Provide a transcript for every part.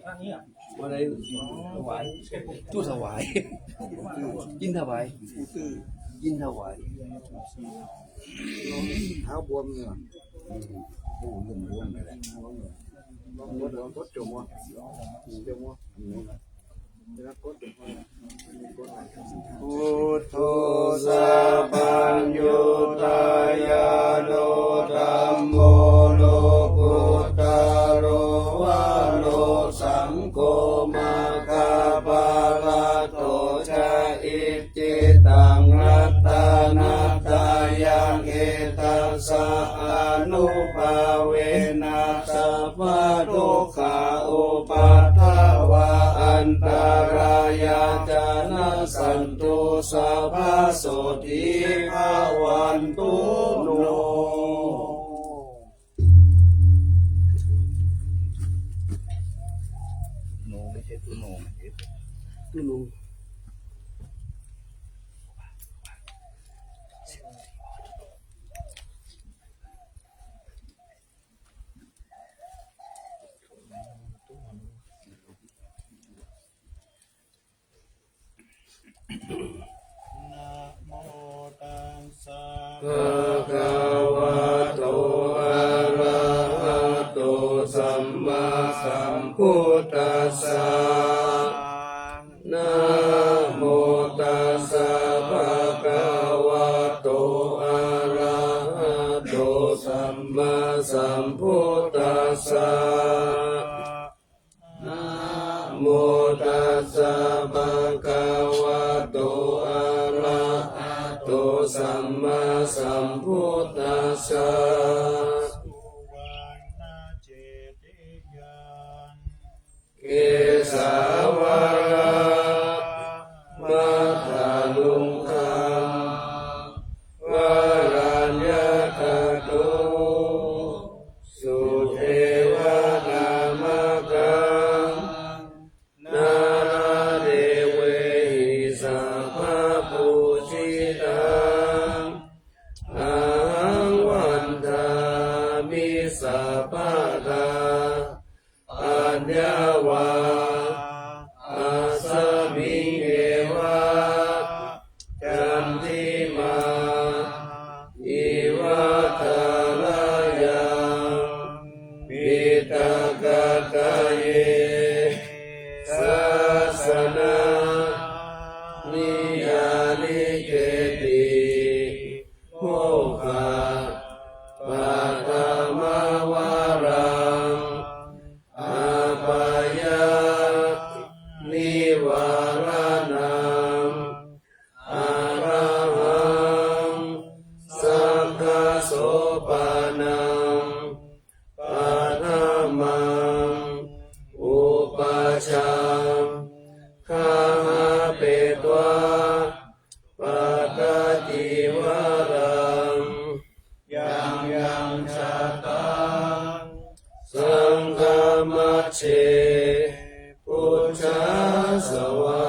มาได้ถวายตู้ถวายยินถวายยินถวายเท้าบวมเนี่ยโอ้ยบวมเลยแหละรถจมวะพุทโธสัพพัญญูตายาโนธัมโมโลกุตตโรวะโลสังโฆมาคาปะระโตชะอิจิตังรัตนาตายังเอตัสสะอนุภาเวนะสัพพะทุกขาอุปัฏฐวะอันตรายาจนะสันตุสัพพะโสติภาวันตุโนโนไม่ใช่ตุโนตุโนนะโมตัสสะ ภะคะวะโตอะระหะโตสัมมาสัมพุทธัสสะนะโมตัสสะภะคะวะโตอะระหะโตสัมมาสัมพุทธัสสะนะโมตัสสะภะคะวะโตอะระหะโตสัมมาสัมพุทธัสสะสุวรรณเจติยัง เกสาวรามัทธาลุงคังวารัญญาคตุสุเทวานามกังนาราเดเวหิสัพพะปูชิตังอาหังวันทามิสัพพะทาปัญญาวาอาสมิงเอวะจันทิมาอิวัตลายังปิตกะกะเยสัสนานิยานิเกติโมฆะปัตตมวารังอาปายานิวารนังอาระหังสัพพะโสปานังปัฏมังอุปัชฌังคาหาเปตวาปัตตติวารังยังชาตังสังฆมัชเชพุทธาสวา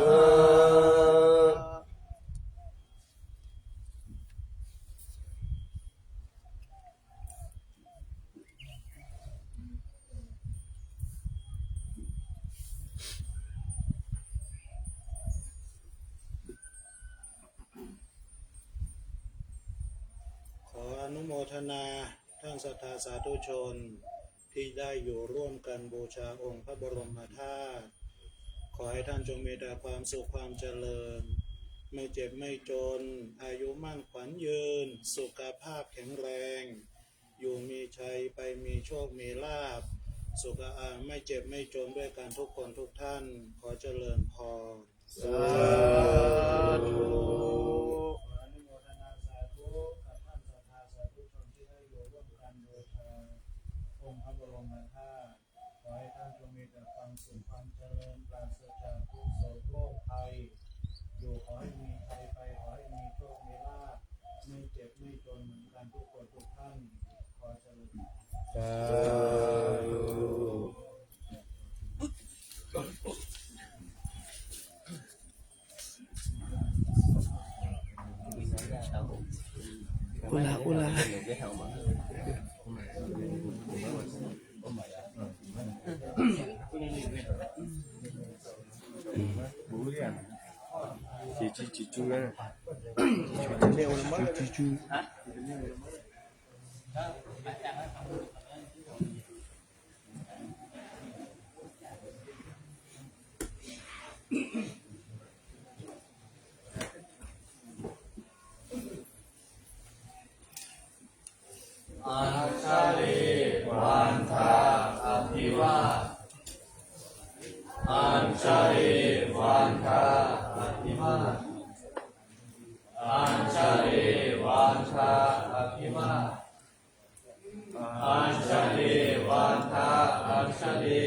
หาขออนุโมทนาท่านศรัทธาสาธุชนที่ได้อยู่ร่วมกันบูชาองค์พระบรมธาตุขอให้ท่านจงมีแต่ความสุขความเจริญไม่เจ็บไม่จนอายุมั่นขวัญยืนสุขภาพแข็งแรงอยู่มีชัยไปมีโชคมีลาภสุขไม่เจ็บไม่จนด้วยกันทุกคนทุกท่านขอเจริญพรสาธุ อนุโมทนาสาธุกับท่านศรัทธาสาธุชนที่ได้อยู่ร่วมกันบูชาองค์พระบรมธาตุขอให้ท่านจงมีแต่ความสุขความเจริญปราศจากทุกโศกโรคภัยอยู่ขอให้มีชัยไปขอให้มีโชคมีลาภไม่เจ็บไม่จนเหมือนกันทุกคนทุกท่านขอเจริญ สาธุ อุลา อัญชลีวันทาอภิวาทอัญชลีวันทาอภิวาทอัญชลีวันทาอภิวาทอัญชลีวันทาอัญชลี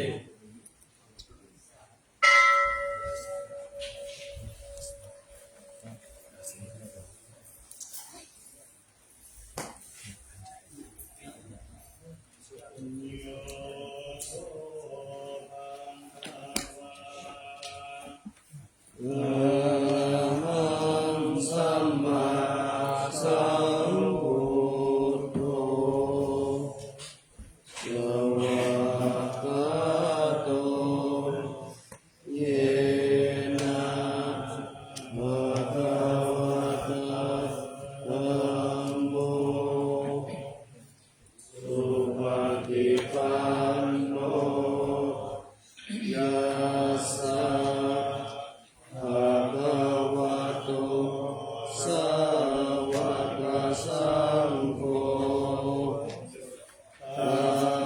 สัมมาสัมพุทโธสวากขาโตเยนะภะคะวะตะธัมโมสุปฏิปันโนยัสสะภะคะวะโตสาวกสังโฆธั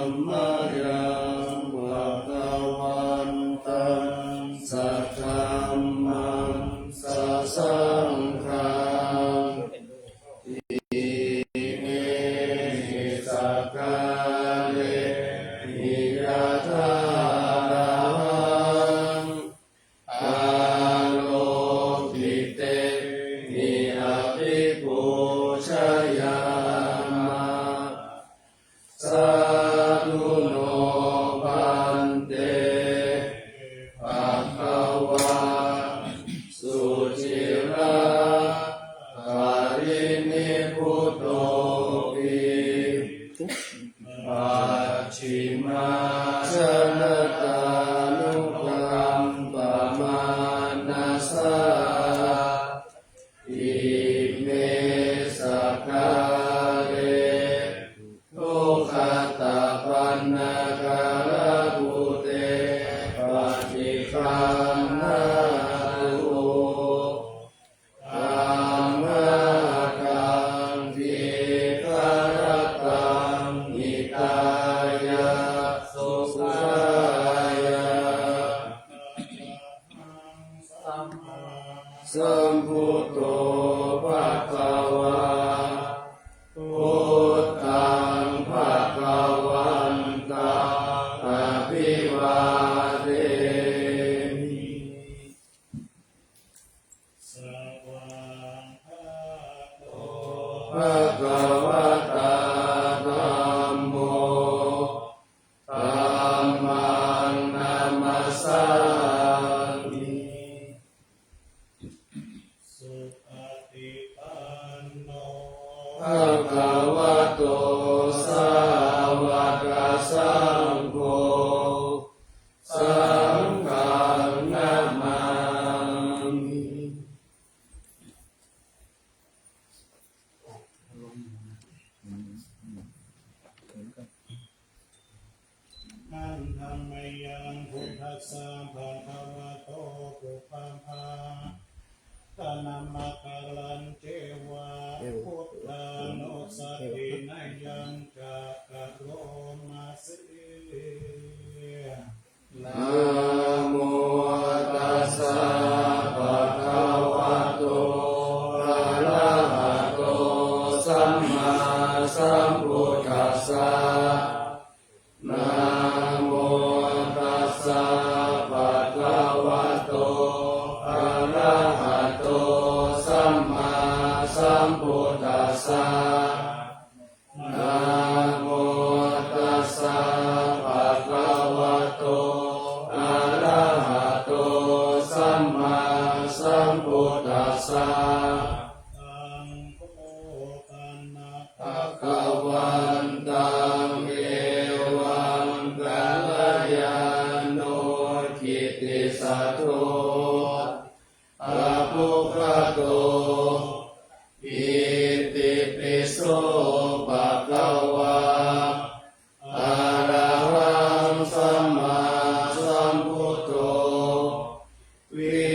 มมังยังภะคะวันตังสัทธัมมังสัสสังฆังอิเมหิสักกะเลหิยะถารังอาโลกิเตนิอภิปูชยามะสาธุโนพันเตภะคะวะสุจิระหารินิพุตโตปิปัจฉิมาชนตานุกัมปมานัสสะอิเมสักกะเลทุกขตาปันนากาลภูเตปฏิคันนาตุธัมมากังวิคารตังหิตายะสุขายะสัมพุทโธภะคะวะพุทธังภะคะวันตังอภิวาเทมิ สวากขาโต ภะคะวะตาธัมโมธัมมังนามัสสามิ สุปฏิปันโน ภะคะวะโตสาวกสังโฆสังฆังนามามิ อันธรรมยังพุทธัสสะภะคะวะโตปุพพะภาตนัมมะคะลันเจวะพุทธานุสตินายังจะกะโรมาสิ นะโมตัสสะภะคะวะโตอะระหะโตสัมมาสัมพุทธัสสะนะโมตัสสะภะคะวะโตอะระหะโตสัมมาสัมพุทธัสสะนะโมตัสสะภ ติสัทโธอะปุคคโตอิติปิโสภะคะวาอะระหังสัมมาสัมพุทโธวิ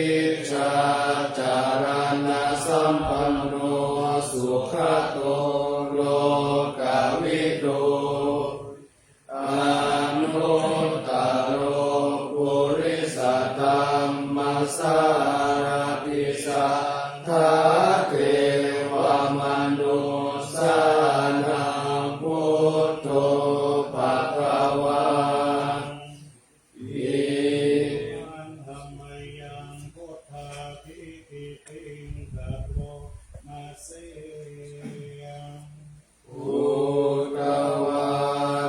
ชาจารณะสัมปันโนสุขโตโลกวิทูอนุตตโรปุริสธรรมสารติสัทธาเทวมนุสานังพุทโธภควาอิธัมมัยยังพุทธาภิติติงกะโลมาเสยัง อุตวา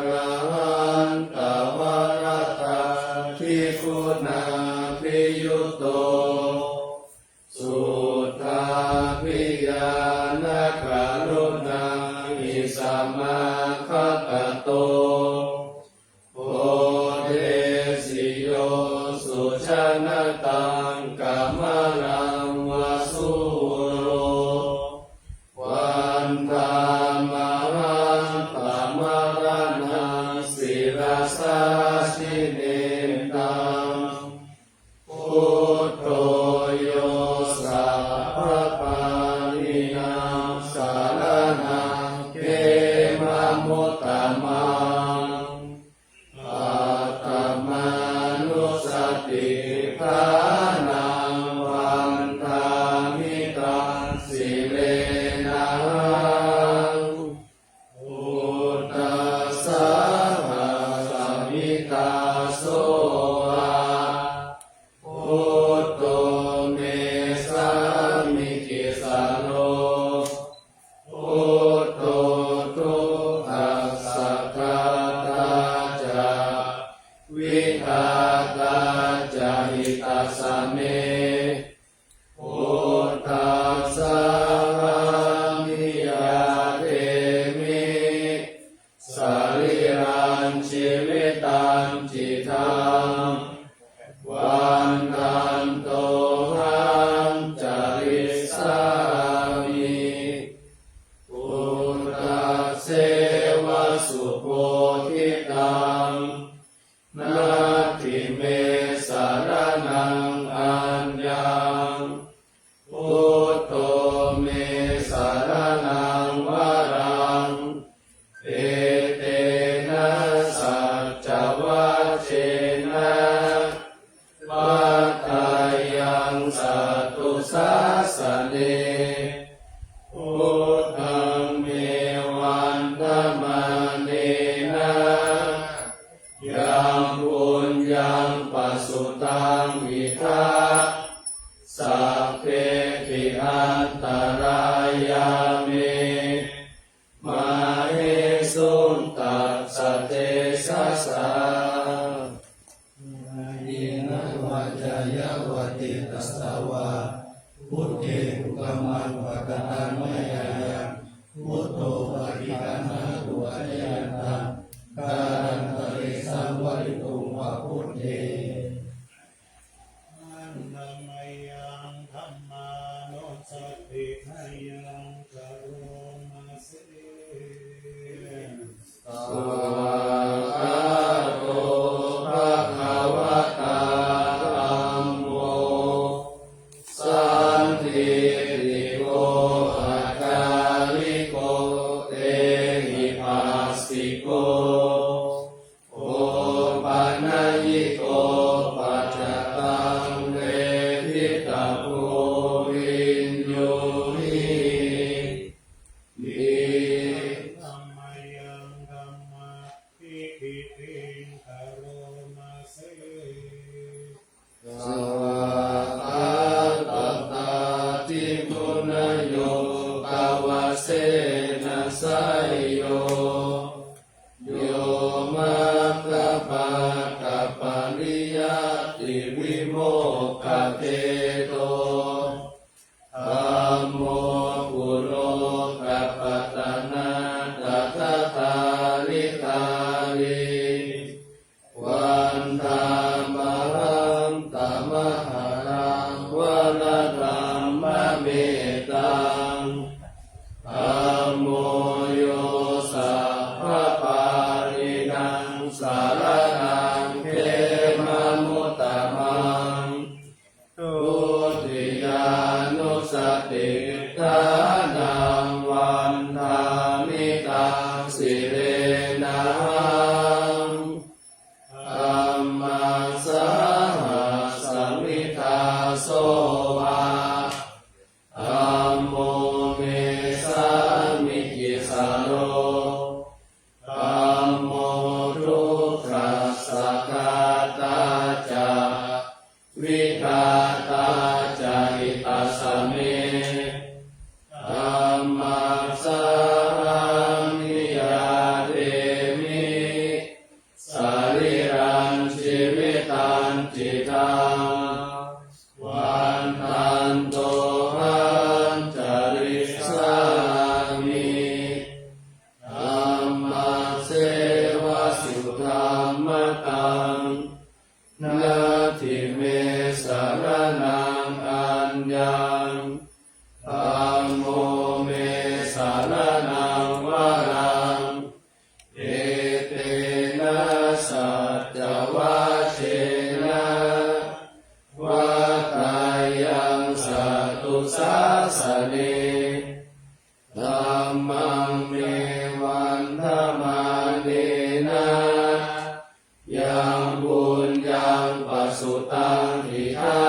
ระหันตวรตาภิกขุนาภิยุตโตสุทธาภิญาณกรุณาหิสัมมาคัตโตโพเทสิโยสุชนะตังกัมมะรังวสุโรวันธามหันตมรณังศิรสาชิเนตังพุทโธโยสัพพะนินังสารนังเขมะมุตตมังปัตตมานุสติภานังวันทามิตังสิเลนะอุตตัสสะภะคะมิตาโสอะพุทโธเมสามิกิสาโลพุทโธทุกขัสสะทาตาจาวิทาตาจาหิตัสสะเมพุทธัสสะมิยาเทมิสรีรังชีวิตังจิตังวันตันโตหังจาริสามิพุทธเสวะสุโพธิตังนาทิเมสารนังอัญญังพุทโธเมสารนังวรังเอเตนะสัจจวัชเชนะวัฏฏายังสัตตุสัสสะเนพุทธังเมวันธมันเนนะยังปุญญังปัสสุตังวิทัสสัพเพปิอันตรายาเมมาเหสุนตัสสะเตสัสสะอินะวัจยาวติตัสสาวาพุทเทอุกมังปะกตังมะยายังพุทโธปฏิปันนาตุอะยันตังการันตริสังวริตุวะพุทเทอันธัมมัยยังธัมมานุสติให้ยังกะโลมาเสยัง สุขโตภะคะวะตาธัมโมสันทิติโกอะกาลิโกเตหิปัสสิโกโอปัญญิโกปัจจตังเวทิตาโพวินโยหินิ ธัมมัยยังธัมมาภิติติงกะโลมาเสยัง สวาคาตตาทิพุนโยภาวเสนะไสโยโยมัคคปะกะปะริยติวิโมกขเทโตธัมโมกุโลกัปปะตะนะตัทธาลิตาลิวันธามหัง จิตังวันตันโตหันจริสามิธัมมัสเสวะสุธัมมตังนาทิเมสรณังอัญญังธัมโมเมสรณังวรังเอเตนะสัจจวัชเชนะวัฏฏายังสัตตุสาสเนธัมมังเมวันธมาเนนะยังบุญยังปัสสุตังหิทา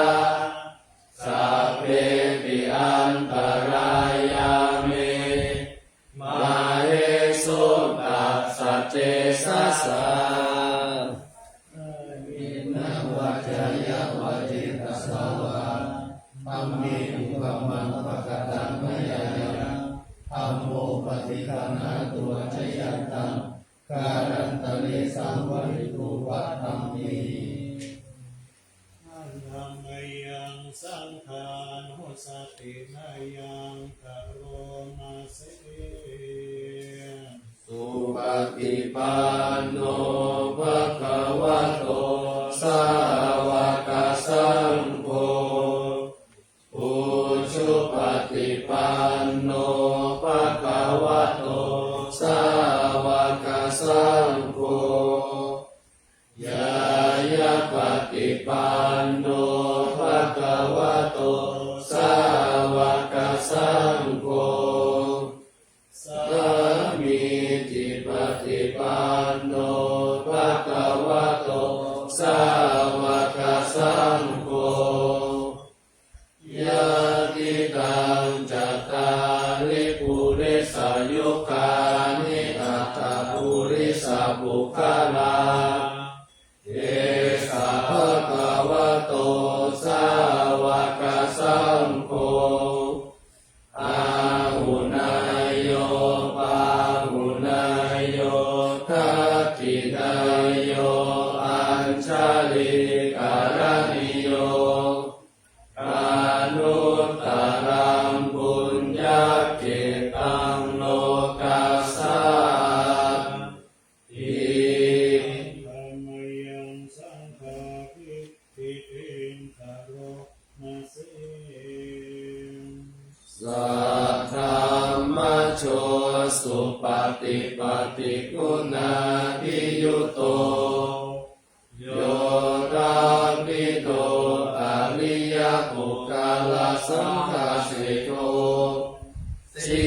สัพเพปิอันตรายาเมมาเหสุตัสสะเจสัสสะอินะวัจจยวติตัสสาวะธัมมิอุปมังปะกตังมะยายังธัมโมปฏิคันหาตัวชยันตังการันตเรสังวริตุวัฏัมมิ อันธรรมยังสังขารโหสตินายังกโรมาเส สุปฏิปันโนภะคะวะโตสาวกสังโฆอุชุปฏิปันโนภะคะวะโตสาวกสังโฆยายะปฏิปันโนภะคะวะโตสาวกสังโฆสามีจิปฏิปันโนภะคะวะโตสาวกสังโฆยะติตังจัตตาริปุริสายุคานิอัตตปุริสาบุคลาเอสะภะคะวะโตสาวกสังโฆอาหุนายโยปาหุนายโยทักขินายโยอัญชลิการณิโยอนุตตรังบุญญาเกตังโลกัสสะอิ ธรรมยังสังฆาภิติอินคโรมาเส สัทธรรมโชสุปฏิปฏิกุณาภิยุโตโยราปิโตอริยปุคลสังฆาเสโกสี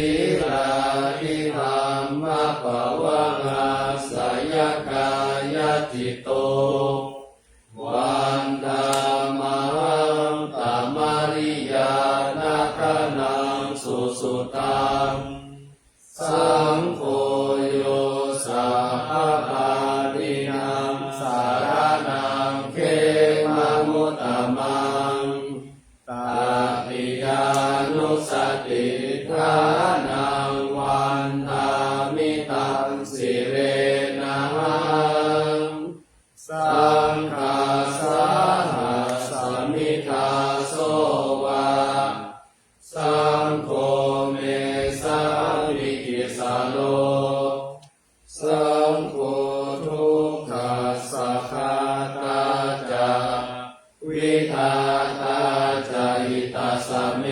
ราภิธรรมปวงาสยกายจิตโตวันธรรมังตามาริยานาคนังสุสุตังสังโฆโยสัพพารินังสารนังเขมังมุตตมังตาปิยานุสติทานังวันทามิตังสิเรนังสังฆาสาหัสมิทาโสวาสังโฆเมสามิกิสาโลสังโฆทุกขาสัคคาตาจาวิทาตาจาหิตาสเม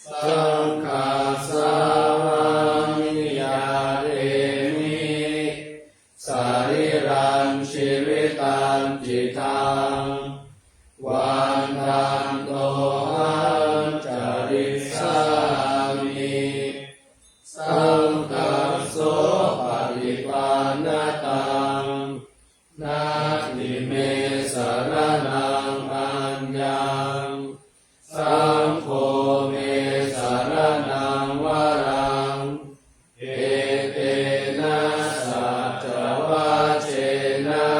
สังฆาสามิยาเรมิสาริรังชีวิตังจิตังวันทันโตหันจริสามิสังกัสโสปฏิปันนตังนาทิเมสรณังอัญญังสังโฆเมสรณังวรังเอเตนะสัจจวัชเชนะ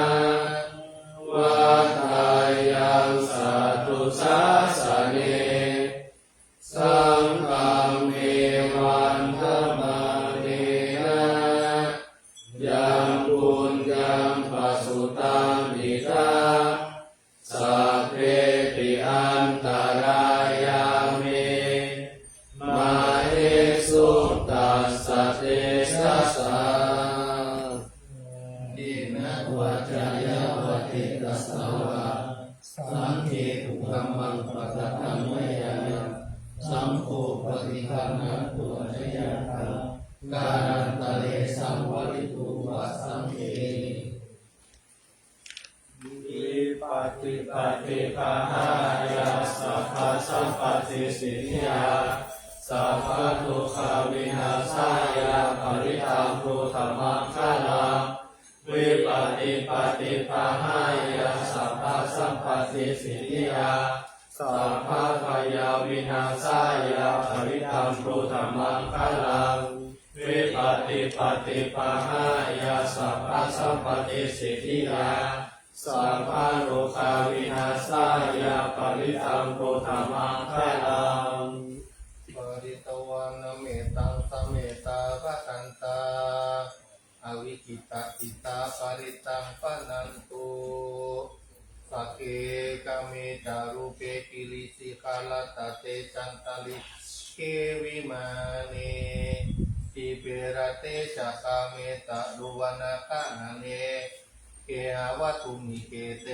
วัฏฏายังสัต ติตัสสาวะสังเฆตุกัมมังปะกตังเมยายังสังโฆปฏิคันหันตุอจยันตังการันตะเลสังวริตุวะสังเฆวิปัสสิปฏิปหายาสัพพสัมปติสิทธิยาสัพพทุกขวินาศายาปริตังพุทธมังคลังวิปัสสิปฏิปหายาสัพพสัมปติสิทธิยาสัพพพยาวินาศายาปริตังพุทธมังคลังวิปัสสิปฏิปหายาสัพพสัมปติสิทธิยาสัพพะโลกาวินาศายาปริตังโพธามังคลังปริตวันเมตังสเมตาภคันตาอวิกิตาปิตาปริตังปนันตุสักเกกะเมจารุเปกิลิสิกาลตเตจันตลิเกวิมานีทิเปรเตชะกาเมตะดุวนาคาเนเกหาวัตุมิเกเต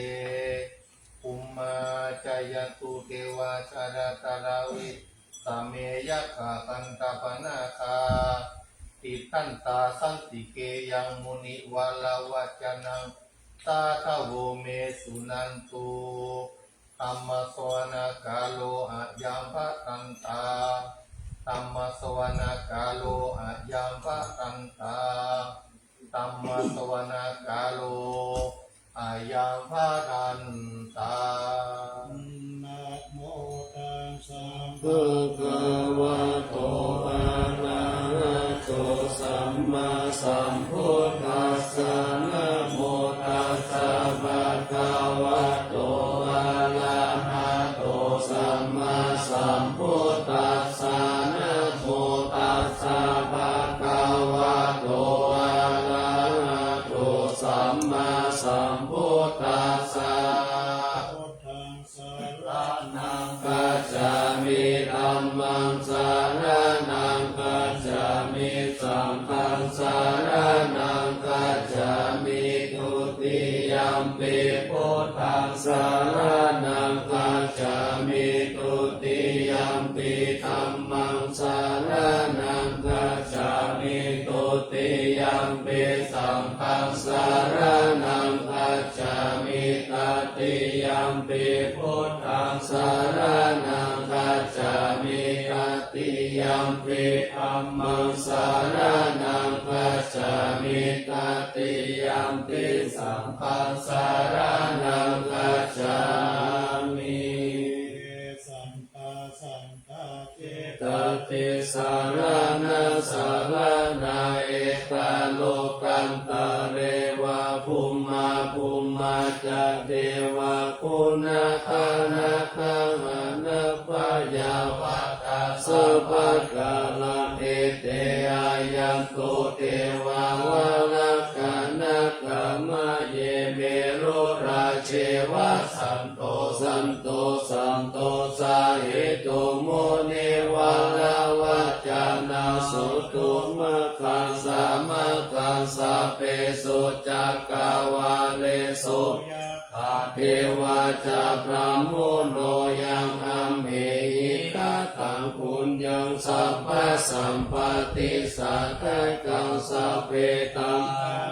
อุมมาจายัตุเทวาชาดาตาราวิตาเมยัคขากันตาปนาคาติตันตาสันติเกยังมุนิวาลาวัจนังตาทะโวเมสุนันตุธัมมสวนาคาโลอะยัมภะตันตาธัมมสวนาคาโลอะยัมภะตันตาธัมมสวนาคาโลอายังพาทันตานะโมตัสสะ ภะคะวะโตอะระหะโตสัมมาสัมพุทธัสสะนะโมตัสสะภะคะวะโตอะระหะโตสัมมาสัมพุทธัสสะนะโมตัสสะภะคะวะโตอะระหะโตสัมมาสัมพุทธัสสะพุทธังสร นังกัจจามิธัมมังสารนังกัจจามิสังฆังสารนังกัจจามิทุติยัมปิพุทธังสารนังกัจจามิทุติยัมปิธัมมังสารนังกัจจามิทุติยัมปิสังฆังสารนังกัจจามิตติยัมปิพุทธังสารนังกัจจามิตติยัมปิธัมมังสารนังกัจจามิตติยัมปิสังฆังสารนังกัจจามิสัมปัสังฆาเจตติสารนังสารนาเอตโลกันตะเรวะภุมมาภุมมาจะเทวะคุณาคานาคาหานาปยาวะตาสัพพะกาลังเอเตอายันตุเทวาวะลักขานาคามะเยเมรุราเชวะสันโตสันโตสันโตสาเหตุโมเนวะลาวัจจานาสุตุมะคังสามะคังสาเปสุจักกาวาเลสุขาเทวาจาพระโมโนยังอัมเหหิกาตังปุญญังสัพพะสัมปติสัทธกังสัพเพตัง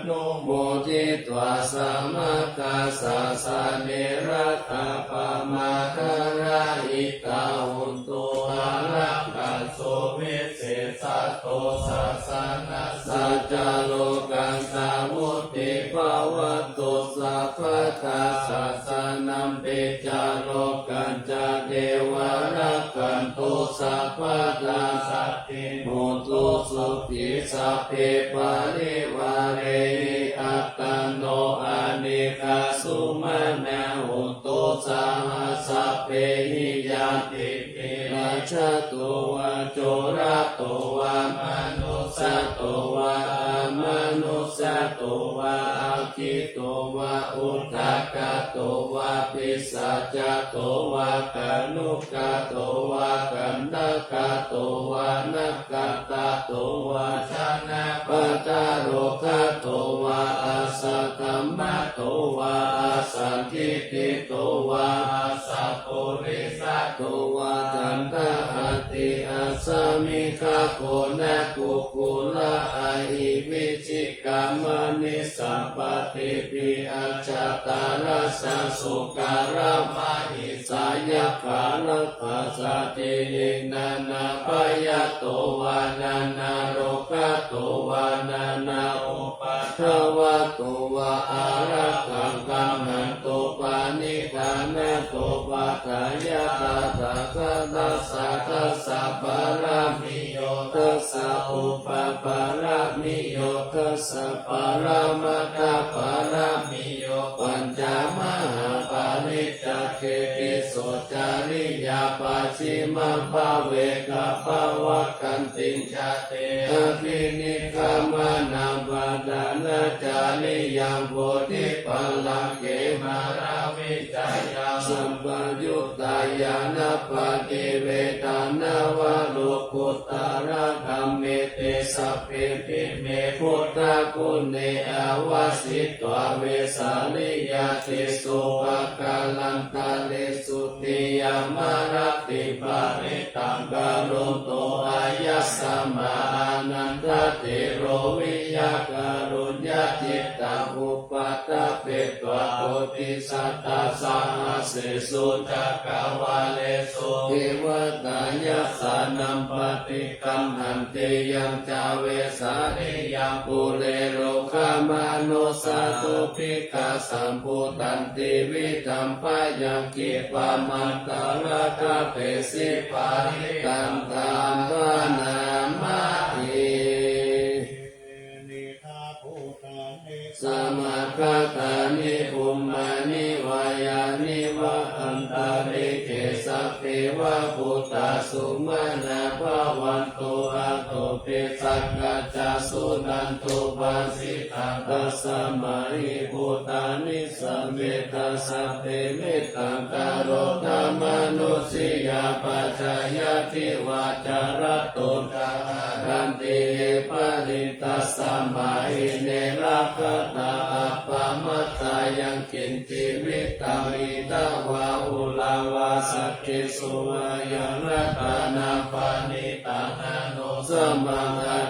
โนโมทิตวาสัมมาคัสสะสะเนระตาปะมาคาราหิตาหุนตุอารักขัสโสวิเศษสัตโตสัสสะนะสัจจโลกังสามุติภาวะตุสัพพะทัสสะสะนัมปิจาโลกันจาเทวะรักขันตุสัพพะทาสัตติโมตุสุขิสัพเพปะริวาเรหิอัตตันโนอานิคาสุมาณะหุตุสาหัสสะเพหิยาติเตระชะตุวะโจระตุวะมนุสสะตุวะอามะ นุสสโตวะอาคิโตวะอุทธักขโตวะปิสัจจโตวะกานุกโตวะกันตกโตวะนักกตโตวะชนะปัจจโรคโตวะอาสัตตมะโตวะอาสันทิติโตวะอาสัพปุริสัตโตวะจันทหัตติอาสามิคาโคนะกุกุละอาหิวิจิกามนิสัพพติปิอาจตาราสสุการะมหิสายขานัสสะตินานาปยโตวานานาโรกโตวานานาอุปัฏฐวะโตวะอารักขังกัมหันโตปานิธานะโตปัฏฐายะตถาคตัสสะทัสสะปารามิโยทัสสะอุปปารามิโยทัสสะปารามัตถปารามิโยปัญจมหาปาริจจเกติโสจาริยาปัจฉิมภาเวกภาวะกันติงชาเตอภินิกามานังปะดานาจาริยังโพธิปัลลังเกมาราวิจายังสัมปยุตตายานาปฏิเวทานาวะโลกุตตระธัมเมเตสัพเพปิเมพุทธกุเนอวาสิตวเวสาลิยาติสุภกาลันตาเลสุติยามารติปาริตังกาลุโตอายัสสมาอานันทเตโรวิยาการุญญาจิตตังอุปัฏฐเปตวะโพธิสัตตาสังอาเสสุจักกวาเลสุเทวตายัสสานัมปฏิกัมหันเตยังจาเวสาริยังปุเรโลกามานุสาตุภิกขาสัมพุตันติวิธัมปยังกิปามันตระกะเปสิปาริตันตามปานามาทิ สมาคตานิภูมานิวายานิวะอันตาริเกสัพเพวะพุทธสุมาณาภวันโตอะโตเปสักกัจจสุนันโตปาสิตังตัสสะมาหิพุทธานิสัมเมตัสสะเตเมตังกโรธรรมนุสิยาปัจจายติวาจารโตรันติปะริตัสสะมาหิเนรักตาอัปปะมัตตายังกินติวิตามิตาวาอุลาวาสักขิสุมายังรัตนาปานิตานาโนสัมมา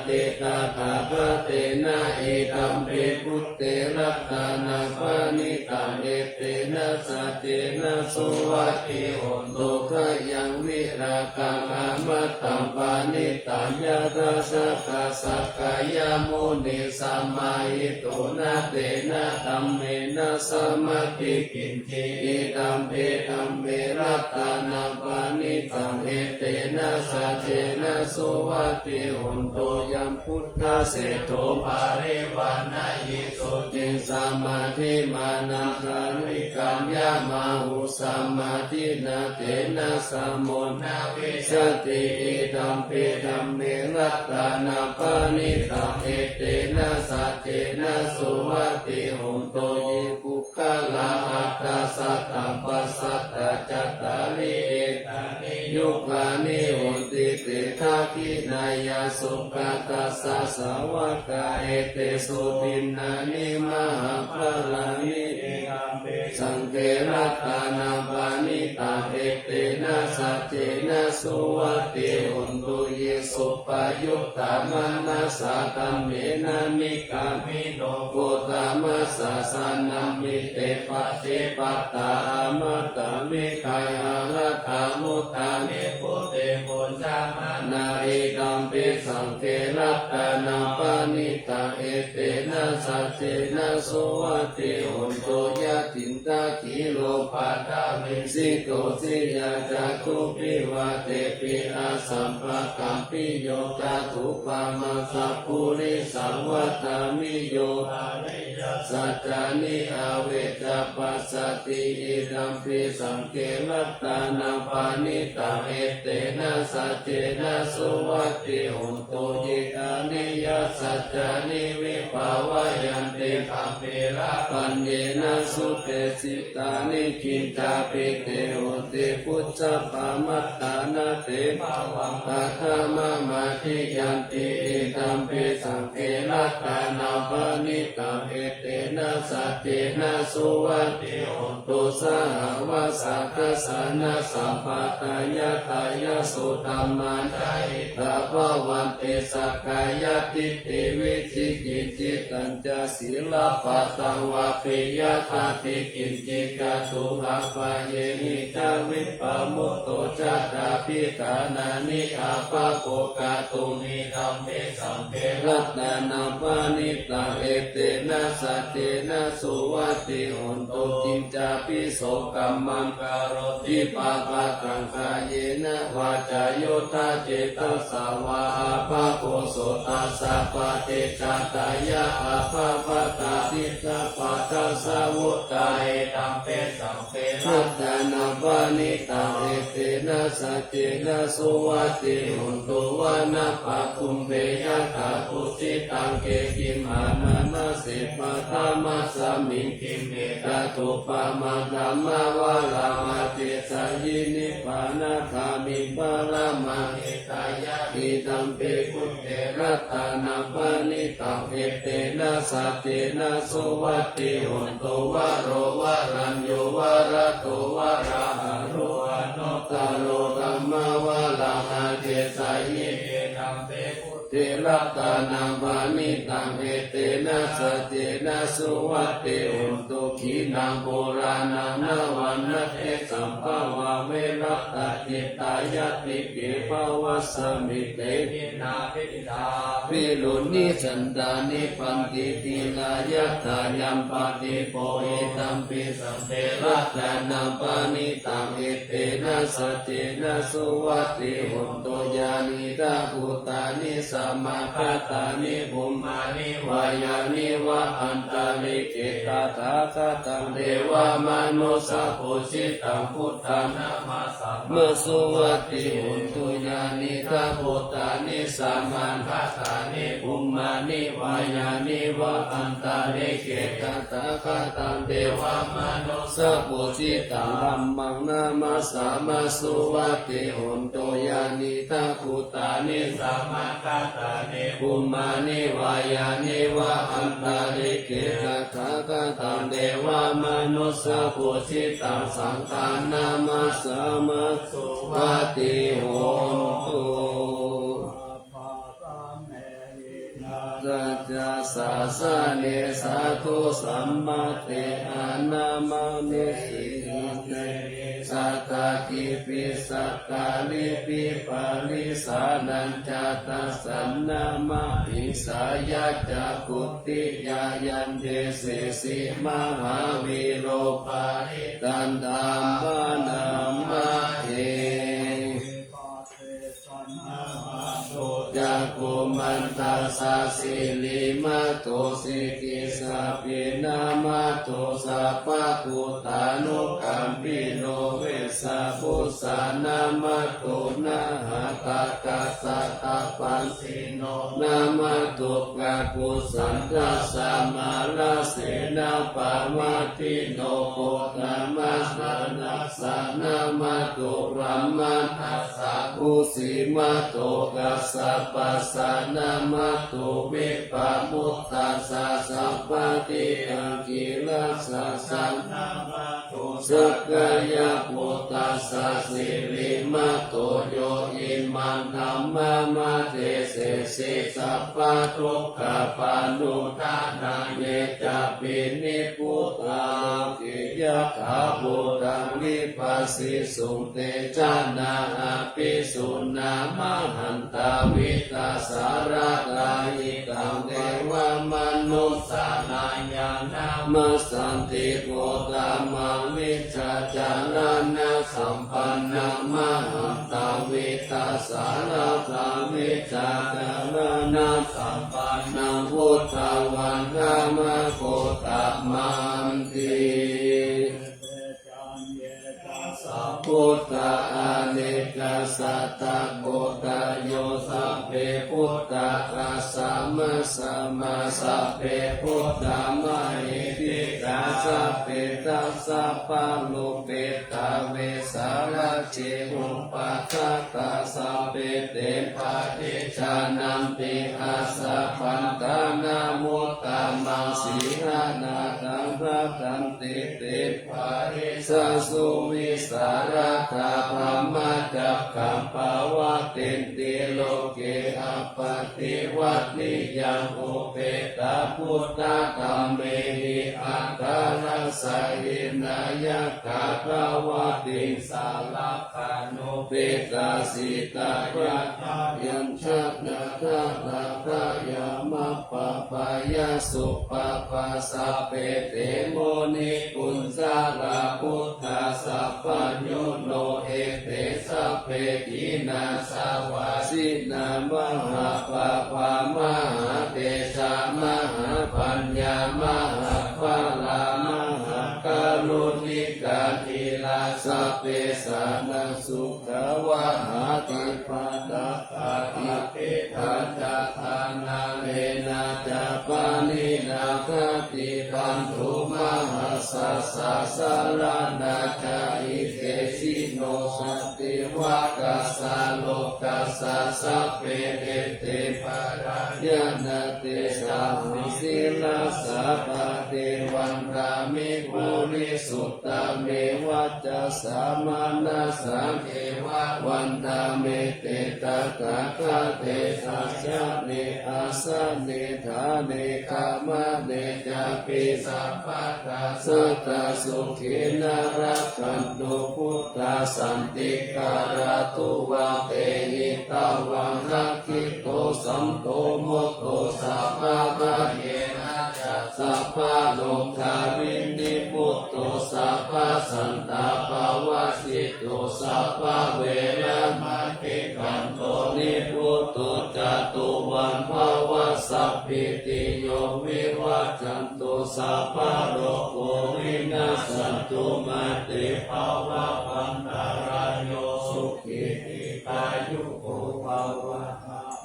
ติตาตาภเตนะเอตัมเปพุทเตรัตนาปานิตาเอเตนะสัตเตนะสุวัตติโหตุขยังวิราคังอามัตตัมปานิตัญญาทัสสะกัสสะกายมุนิสัมมาหิตุนะเตนะธัมเมนะสัมมาทิกินติอิตัมเปธัมเมรัตนาปานิตังเอเตนะสัจเจนะสุวัตติโหตุยัมพุทธะเสโทภาริวานายิสุติสัมมาทิมานังคาริกัญญามาหุสัมมาทินาเตนะสัมโมนาวิสติอิตัมเปธัมเมรัตนาปานิตังเอเตนะสัจเจนะสุวัตติโหตุยิปุคลาอัตตาสัตตปัสสัตตจัตตาริเอตานิยุคานิโหติเตทาคินายาสุขตัสสะสาวกาเอเตสุตินานิมหาภลานิเอกัมเปสังเกรัตนาปานิตาเอเตนะสัจเจนะสุวัตติโหตุเยสุปยุตตามานัสสะตัมเมนะมิกามิโนโกตามัสสะสานัมมิเตปะเตปัตตาอามัตตามิกายอารัตถามุตตานิพุเตปุญจามานาเอตัมเปสังเกรัตนาปานิตาเอเตนะสัจเจนะสุวัตติโหตุยะตินตาคิโลปัตตามิสิโกสิยาจักขุปิวะเตปิอาสัมภะกัมปิโยจาตุปามาสัพพุริสังวัตตามิโย สัจจานิอาเวจปัสสติอิดัมปิสังเกลัตตานังปานิตังเอเตนะสัจเจนะสุวัตติหุนตุยิอานิยัสสัจจานิวิภาวะยันติคัมเประปัญเยนะสุเปสิตานิกินจาปิเตโหติพุทธปามัตตานาเตภาวังตัทมะมาทิยันติอิดัมปิสังเกลัตตานังปานิตังเอเตนะสัจเจนะสุวัตติหุนตุสหวาสักสานะสัมปตายะตายะสุธัมมาจายิตาภวันติสักกายติติวิจิกิจจิตัญจศีลปัตตังวะปิยตาติกินจิกาตุหักปะเยนิจาวิปมุตโตจัตตาปิกานานิอาภะโกกาตุนิธัมเมสังเกรัตนาปานิตังเอเตนะสัจเจนะสุวัตติหุนตุจินจาปิโสกัมมังการโติปะปะกังคาเยนะวาจาโยธาเจตสาวาอาภะโกโสตัสสะปะเตจัตตายะอาภะปะตาติตาปะทัสสะวุตาเอตัมเปสังเปรัตนาปานิตังเอเตนะสัจเจนะสุวัตติหุนตุวานะปะคุมเบยะตาปุจิตังเกกิมานานาสิปะธามัสสมิงคิเมตาตุปะมาธัมมาวะลามาเตสายินิปานาคามิปะละมาเอตายะอิตัมเปกุเตรัตนาปานิตังเอเตนะสัจเจนะสุวัตติหุนตุวะโรวะรัญโยวะระโตวะระหะโรอนุตตโรธัมมาวะลามาเตสายิเอตัมเปกุเตรัตนาปานิตังเอเตนะสัจเจนะสุวัตติหุนตุขีนังโบราณังนวันนะเทสัมภาวะเวรัตติตายะติเกภวัสสมิเตนินาภิตาวิรุณิสันดานิปันติติลายะทายัมปติโปเอตัมปิสัมเทระตานังปานิตังเอเตนะสัจเจนะสุวัตติหุนตุญาณิตาภูตานิสัมมาคตานิภูมานิวายานิวะอันตาลิเกตาทาคตังเทวามนุสะปุจิตังพุทธังนามาสัมมาสุวัตติหุนตุญาณิตาภูตานิสัมมาคตานิภูมานิวายานิวะอันตาลิเกตาทาคตังเทวามนุสะปุจิตังธัมมังนามาสัมมาสุวัตติหุนตุญาณิตาภูตานิสัมมาคตานิภูมานิวายานิวะอันตาลิเกตาทาคตังเทวามนุสะปุจิตังสังฆานามาสัมมาสุวัตติหุนตุสัจจะสาสะเนสาธุสัมมาเตอานามามิสิเตสัตตกิปิสัตตาลิปิปาลิสานัญจาตัสสันนามาอิสายะจักขุติยายันเจเสสิมหาวิโรปาริตันธรรมนามาเอจักขุมันตัสสะสิลิมาโตสิกิสาปินามาโตสัพพะพุทธานุกัมปิโนเวสะพุสสานามาโตนะหะตะกัสสะตะปันสิโนนามาโตกะกุสันตัสสะมาลาเสนาปะมาติโนโกนามาสนาสะนามาโตรัมมัสสะอุสิมาโตกัสสะปัสสะนามาโตวิปะมุตตัสสะสัพพะติอังกิลัสสะสันนามาโตสักกายปุตตัสสะสิริมาโตโยอิมันธัมมามาเตเสสิสัพพะทุกขปานุทานาเยจะปินิพุตตากิยะขาปุตังนิปัสสิสุเตจานาอาปิสุนามหันตาวิตาสารกายิตังเทวมนุสสานาญานามาสันติโกตามังวิจาจารานะสัมปันนามหันตาวิตาสารกาวิจาจารานะสัมปันนัง พุทธังวันธามะโคตมันติพุทธะอเนกสัตตะโกตโยสัพเพพุทธะคัสสะมะสัมมาสัพเพพุทธะมะหิติกาสัพเพตัสสะปะโลเปตาเวสาระเจหุปะคะตาสัพเพเตปะเทชานัมปิอาสะปันตานามุตตามังสีหานาตังพระตันติเตปะริสสุวิสารตาภามาจักขัมปาวะเตนติโลเกอปติวัตติยังอุเปตาพุทธะธัมเมหิอัตตานัสสะยินายะกาภาวะติสาลักขานุเปตาสิตายะยัญชนะทะละพะยามะปะปะยะสุปะปะสัพเพเตโมนิปุญจาราพุทธาสัพพโยโนเอเตสัพเพกินาสาวาสินามหาปะปะมหาเตชะมหาปัญญามหาภาลามหากรุณิกาทิลาสัพเพสานังสุขวะหาติปัตตะอาทิเตทัจจทานาเลนะจะปานินาคติปันธุมหัสสะสะสะระนาจาอิเตชิโนสัตติวะกัสสะโลกัสสะสัพเพเอเตปะระยะนะเตสามิสิลาสะปะเทวันรามิปุริสุตตะเมวัจจะสามานาสังเอวะวันตาเมเตตะกะคะเตสัจจเนอาสะเนธาเนกามะเนจะปิสัพพะทาสัตตะสุขินารักขันตุพุทธาสันติการะตุวะเตหิตาวังรักขิโตสัมโตโมโตสัพพะมะเยนะจัสสัพพะโลกาวินิพุตโตสัพพะสันตาภาวะสิโตสัพพะเวระมะติขันโตนิพุตโตจตุวันภาวะสัพพิติโยวิวัจจันตุสัพพะโรโควินาศตุมาเตภาวะวันตารายโยสุขิติกายุโกภาวะ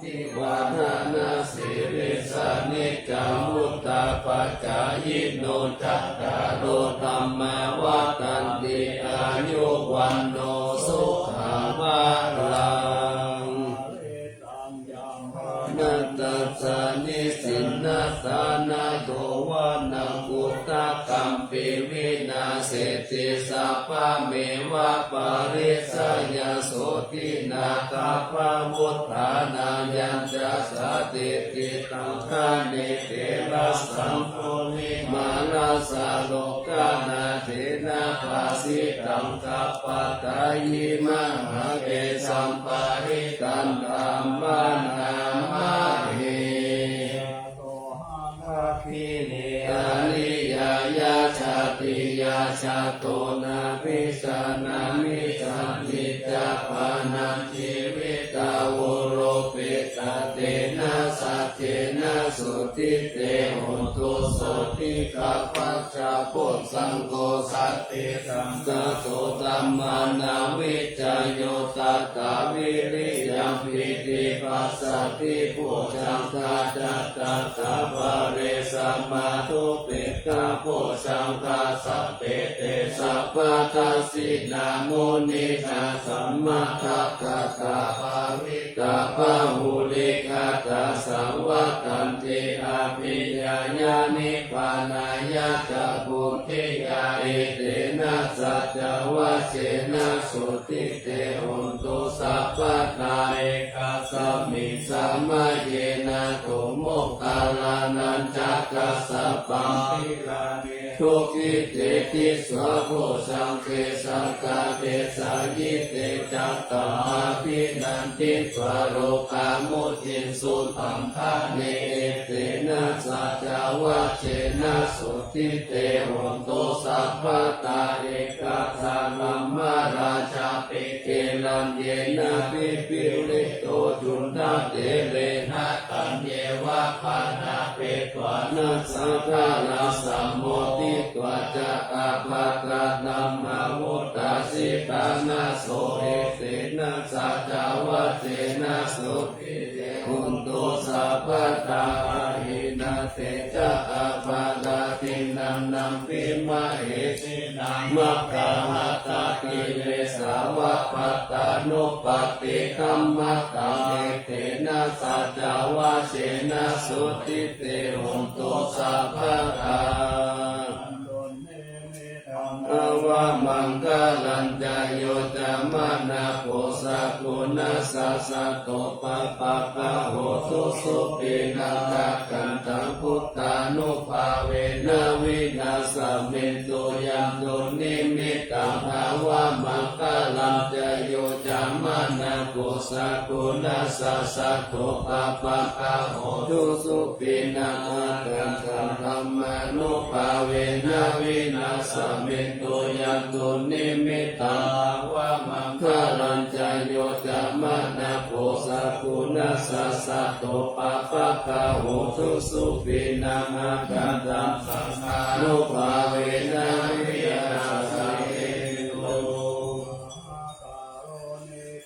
ทิวานานาสิริสานิจังมุตตาปัจจายิโนจัตตารโอธัมมาวัฏันติอายุวันโนสุขังภะลังนัตตสานิสินนาสานาโตวานังกุตตะกัมปิวินาเสติสัพพะเมวะปาริสยาโสตินาคาภาวุฒานายัญจะสาติติตังคาเนเตระสัมโพนิมานาสาโลกานาเทนาภาสิตังกัปปะตายิมหาเกสัมปาริตันธัมมานามาเฮพิเนอานิยายาชาติยาชาโตนาภิสานามิสันติจาปานันชีวิตาวโรเปตาเตนะสัจเจนะสุติเตโหตุโสติกัปปัจจาปุตสังโฆสัตติสังฆโตธัมมานาวิจโยตัตตาวิริยังปิติปัสสติปุจังคาจัตตาตาภะเรสัมมาทุเปกะปุจังคาสัพเพเตสัพพะทัสสินามุนินาสัมมาทัคคะตาภาวิตาภาหุลิกาตาสังวัตันติอาภิญญานิพพานายะจะบุติยาเอเตนะสัจจวัชเชนะสุติเตโหตุสัพพะทาเอกาสัมมิสัมมาเยนะโตโมกขลานันจักกัสสะปังติลาเนทุกิเตติสวะโพสังเกสังกาเตสายิเตจัตตาภินันติสวะโรกามุทินสุตัมภะเนเตนะสัจจวัชเชนะสุติเตโหตุสัพพะตาเอกาสานัมมาราชาปิเกลันเยนะปิปิริโตจุนทะเตเลนะตัญเยวะภ านาเปตวานัสสะกาลาสัมโมทิตวาจะอาภาตานัมมาวุตตาสิตานาโสเอเตนะสัจจาวะเจนะสุขิเตหุนตุสัพพตาหินาเตจะอาภาตาตินัมนัมปิมะเหสินังมัคคาหัตตากิเลสาวะปัตตานุปัตติธัมมะกังเอเตนะสัจจาวะเจนะสุขิเตหุนตุสัพพตาอวามังคลัญจโยจามนาโพสะกุณาสัสสะโตปะปะปะโหตุสุปินังกัจขันตังพุทธานุภาเวนะวินาสเมตุยัมตุนิมิตตังภาวะมังคลัญจโยจามนาโพสะกุณาสัสสะโตปะปะปะโหตุสุปินังกัจขันตัมมานุภาเวนะวินาสเมตุยัมตุนิมิตตังวะมังคลัญจโยจามนาโพสะกุณาสัสสะโตปะปะปะโหตุสุปินังกัจขันตัมมานุภาเวนะวินาสเม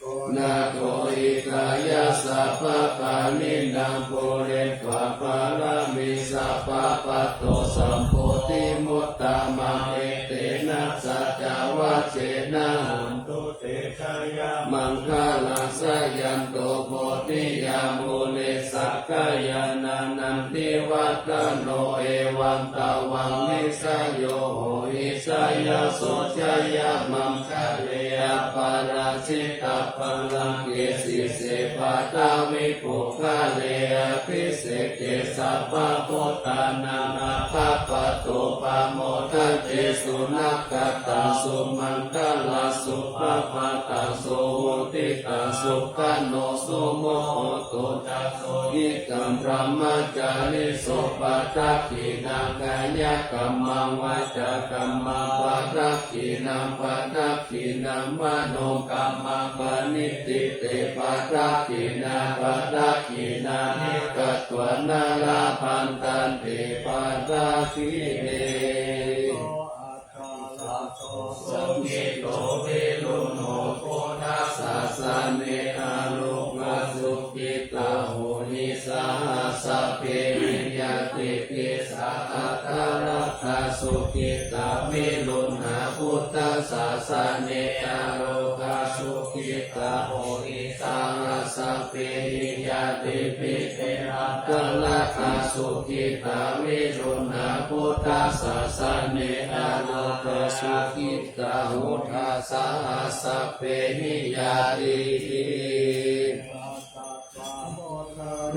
ตุนาโตอิกายะสัพพะปานินังโพเรตวะปารามิสัพพะปัตโตสัมโพธิมุตตะมังเอเตนะสัจจาวะเจนะหุนตุเตชะยะมังคลังสยันโตโพธิยามุเลสักกายานานันติวัตโนเอวังตาวังนิสโยโหหิสยาโสชยามังคะเลอะปาราชิตาปังลังเกสิเสปะตาวิปุคะเลอะพิเศษเกสัพพะโพตานังอาภาปะโตปะโมทันเตสุนักขตังสุมังคลาสุภะภะตังสุโหติตังสุขันโนสุโมโหตุจัสโสยิกัมพระมจาริโสปัตตักขินังกายกัมมังวาจากัมมังปัตตักขินังปัตตักขินังมโนกัมมังปณิติเตปัตตักขินังปัตตักขินังนิกัตตวนาลาภันตันเตปัตตักขิเนสัมมิโตเวลุโนโพธัสสะสะเนอารุมาสุขิตาโหนิสาสะเพมิยติปิสาอัตตาลักขสุขิตาวิลุณหาพุทธสาสะเนอาโรกาสุขิตาโหนิสาสะเพมิยติปิเตอัตตาลักขสุขิตาวิลุณหาพุทธสาสะเนอาโรกาสุขิตาโหทัสสะสัพเพหิยาติ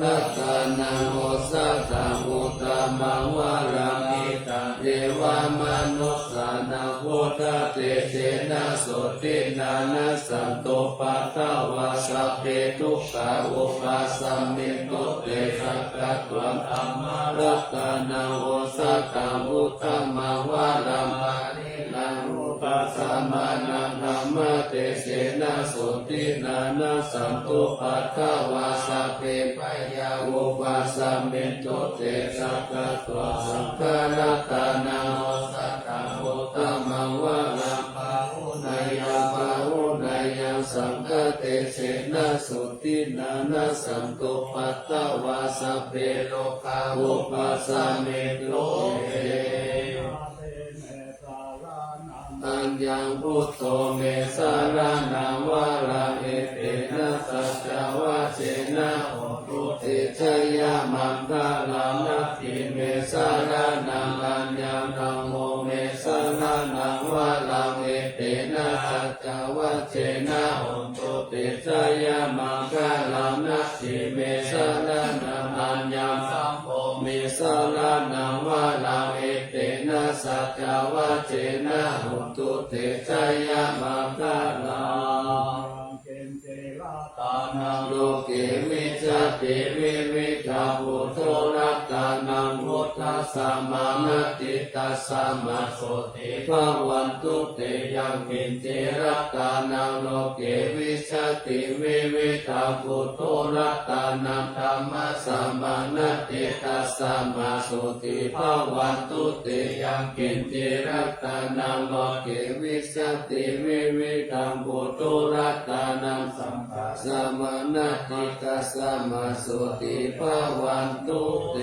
รัตนังโอสัตตังอุตตมังวารังอิตังเทวามนุสสานังพุทธเตเสนะโสตินานะสันโตปัตตวาสัพเพทุกขาอุปัสสมิตุเตสักขะตวังธัมมารัตนังโอสัตตังอุตตมังวารังปานินังอุปัสสมานังธัมมะเตเสนะโสตินานะสันโตปัตตวาสัพเพปยาอุปัสสมิตุเตสักขะตวังสังฆรัตนังโอสัตตังอุตตมังวารังปาหุนายยังปาหุนายยังสังฆเตเสนะโสตินานะสันโตปัตตวาสัพเพโลกาอุปัสสมิตุเตอัญญังพุทโธเมสารนังวาระเอเตนะสัจจวะเจนะโหตุเตชะยะมังคลานัตถิเมสารนังอัญญังธัมโมเมสารนังวาระเอเตนะสัจจวะเจนะโหตุเตชะยะมังคลานัตถิเมสารนังอัญญังธัมโมเมสารนังวาระเอเตนะสัจจวะเจนะโหตุเตชะยะมังคลาตานังโลเกวิจติวิวิกาพุทโธรัตตานังพุทธ สมานาติตัสสะมาโสติภาวันตุเตยังกินเจรัตตานังโลเกวิชติวิวิตาปุตโตรัตตานังธรรมสมานาติตัสสะมาโสติภาวันตุเตยังกินเจรัตตานังโลเกวิชติวิวิตาปุตโตรัตตานังสัมปัสสมานาติตัสสะมาโสติภาวันตุเต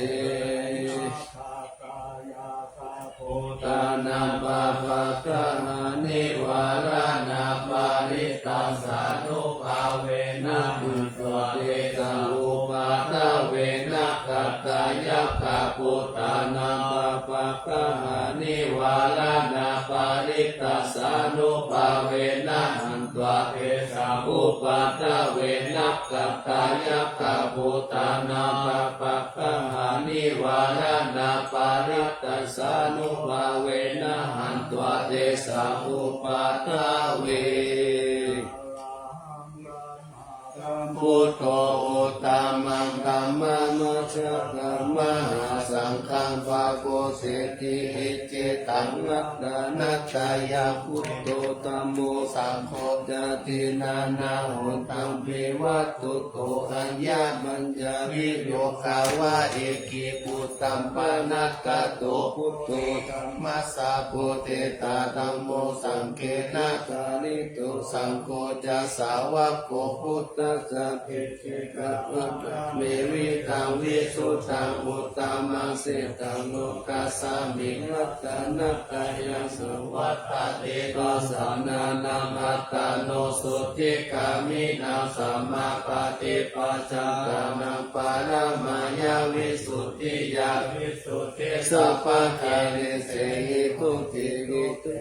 ตานาปะปะกะหานิวารานาปาริตัสสะนุภาเวนะมุตตะเตสังอุปาทเวนะกัตตายะกะปุตตานาปะปะกะหานิวารานาปาริตัสสะนุภาเวนะหันตวะเตสังอุปาทเวนะกัตตายะกะปุตตานาปะปะกะหานิวารานาปาริตัสสะนุภาเวนะหันตวะเตสังอุปาทเวพุทโธอุตตมังธัมมังมัจจกัมมหาสังฆังภาโกเสติหิเจตังนัตตานัตตายาพุทโธธัมโมสังโฆจตินานาหุตังปิวัตตุโตอัญญามัญญาวิโยคาวะเอกิปุตตัมปนัตตะโตพุทโธธัมมัสสะโพเตตาธัมโมสังเกนะกาลิโตสังโฆจะสาวะโกพุทธัสสะเพเกกะอุตตะเมวิตังวิสุทธังอุตตมังเสตังโลกัสสามิวัตตานัตตายาสวัตตะเตโตสันนานังอัตตาโนสุติกามินังสัมมาปฏิปัจจานังปารมายาวิสุทธิยาวิสุทธิสัพพะคาริเสหิพุทธิวิตุ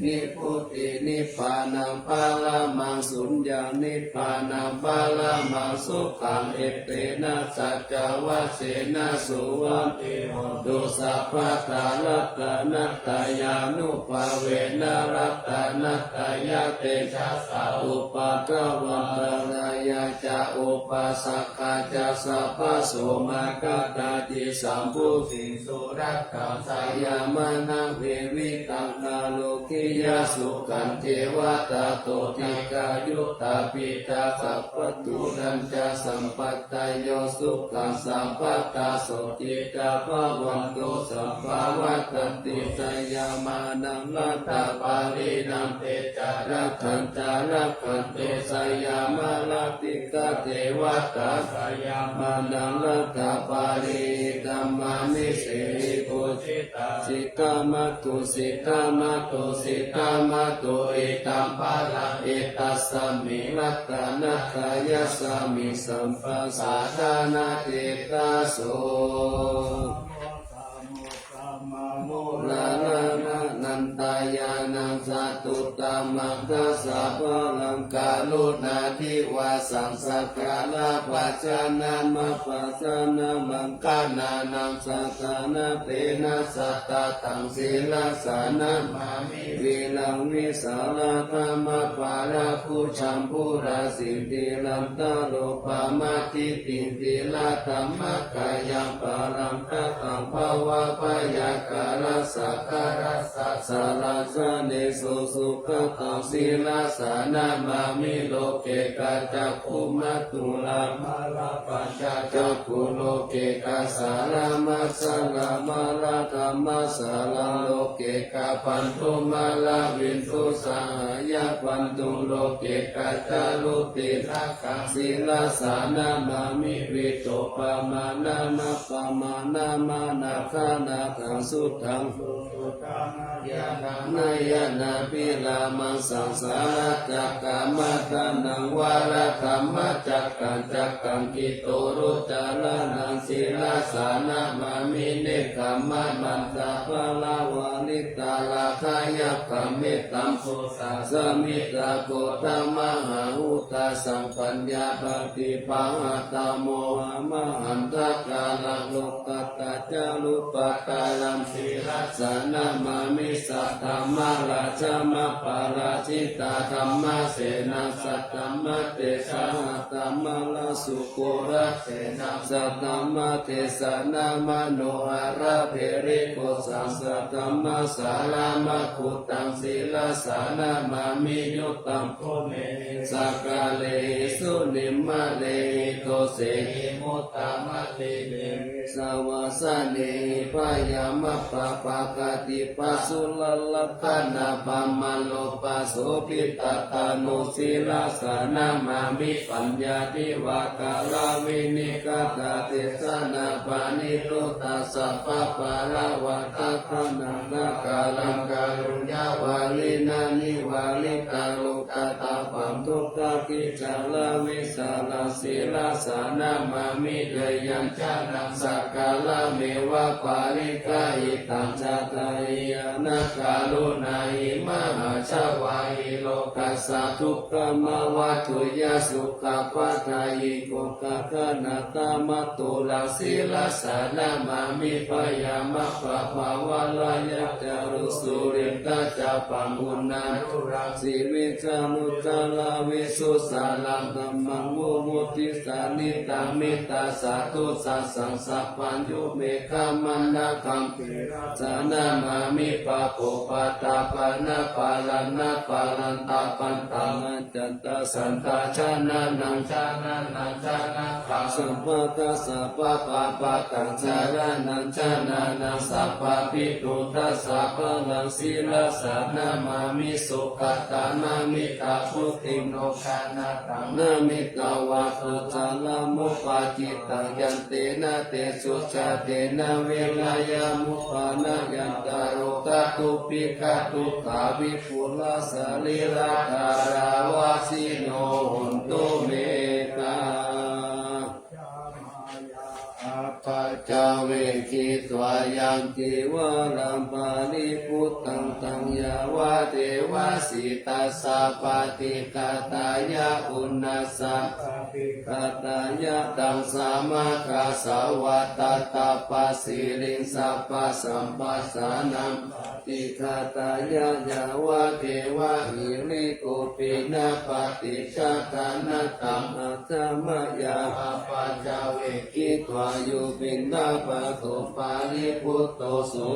นิพุทธินิพพานังปาลามังสุญญานิพพานังปาลามังสุขังเอเตนะสัจจวัสเสนะสุวันติโหตุสัพพะตาลัตตานัตตายานุภาเวนะรัตตานัตตายาเตชะสาอุปาทวันตรายาจะอุปัสสะกาจะสัพพะโสมากตาติสัมพุสิสุรักขังสายามานังเววิตังคาโลกิยาสุขันเทวตาโตติกายุตตาปิตาสัพพตุรัญจะสัมปัตตายโยสุขังสัมปัตตาโสติกาภวันโตสัมภาวัตติสยามานังลัตตาปารินังเตจารักขันจารักขันเตสยามาลติกาเทวตาสยามานังลัตตาปาริกัมมานิเสหิปุจิตาสิกามาตุสิกามาตุสิกามาตุเอตัมปะละเอตัสสมิรัตตานัคายาสมิสัมปัสสะทานาเตตาโสโมลาลานะนันตายานังสัตตุตามังคัสสะพลังกาลุนาทิวาสังสักกาลาปัจจานามาปัจจานามังกานานังสัตตานาเตนะสัตตาตังศีลาสานามามิวิลังวิสาลาธรรมปาราภูชัมพูราสิติลันตาโลภามาทิติติลาธรรมกายังปารังตะตังภาวะปยากาลสักการะสัสสะลาสเนสุสุขตังศีลาสานามามิโลเกกาจักขุมัตตุลามาลาปัญจจักขุโลเกกาสารามัสสะลามาลาธรรมสาราโลเกกาปันตุมาลาวินตุสหายาปันตุโลเกกาจารุติรักขังศีลาสานามามิวิโตปะมานานาปะมานามานาคานาคังสุทังนายนาปิลามังสังสารจักกามาตานังวารธรรมจักกังกิโตรุจารานังศีลาสานามามิเนกัมมะมันตาภลาวา ลิตาลาคายะขมิตัมโพสาสมิตาโกตมหาหุตาสัมปัญญาปฏิปังตโมหะมหันตกาลโลกตาจารุปกาลัมสีรัสนามามิสัตตมะราชมะปาราชิตาธรรมะเสนาสัตตมะเตสะหัตตมะลาสุโกระเสนาสัตตมะเทสนามโนหะระเพริโกสังสัตตมะสาลามะขุตังศีลสานามามิยุตตังโคเมสักกะเลสุนิมมะเลโกเสหิมุตตมะเลเนสวาสเนปายามะปะปะกติปัสสุลลกนาปัมมะโลปัสโสปิตตานุศีลสานามามิปัญญาติวากาลาวินิกตาเตสนาปานิโรตัสสะปะปะละวะตะคะนานาคาลังกาลุญญาวาลินานิวาลิกาโลกตาปัมทุกขกิจาลาวิสาลาศีลสานามามิเดยัญชนะสักกาลเมวะปาริกาหิตังชาตายานะกาลุนาหิมหาชาวาหิโลกัสสะทุกขมวัตถุยสุขปัฏฐายิโกกะกะนาตามะตุลาศีลสานามามิปยามะปะภาวะลายะจารุสุริตาจาปังอุณานุรังสีวิจามุจาลาวิสุสาลังธัมมังมุมุติสานิตังมิตาสาธุสัสสังสัพพัญญูเมฆามันนาคัมปิสานามามิปะโปปะตาปะนะปะลันนะปะลันตาปันตังอัจจันตาสันตาชานานังชานานังชานาคังสัมภะกะสัพพะปะปะตังชารานังชานานังสัพพะปิตุทัสสะปะลังศีลสานามามิสุขตานามิตาพุติโนคานาตังนามิตาวะตุจาลามุปาจิตังยันเตนะเตสุชาเตนะเวลายามุปานะยันตาโรกะตุปิกะตุขาวิปุลาสาลิลาคาราวาสิโนหุนตุเมตาอาปัจจเวคิตวายังจิวาลัมปานิพุตตังตังยาวะเทวะสิตัสสะปฏิกาตายะอุณัสสะปฏิกาตายะตังสามาคาสาวัตตาปัสสิลิงสัพพะสัมปัสสานังปฏิกาตายะยาวะเทวะหิริโกปินะปฏิชาตานะตัมอัตถมยาปัจจเวคิตวายุปินนาปะโตปาริพุตโตสุ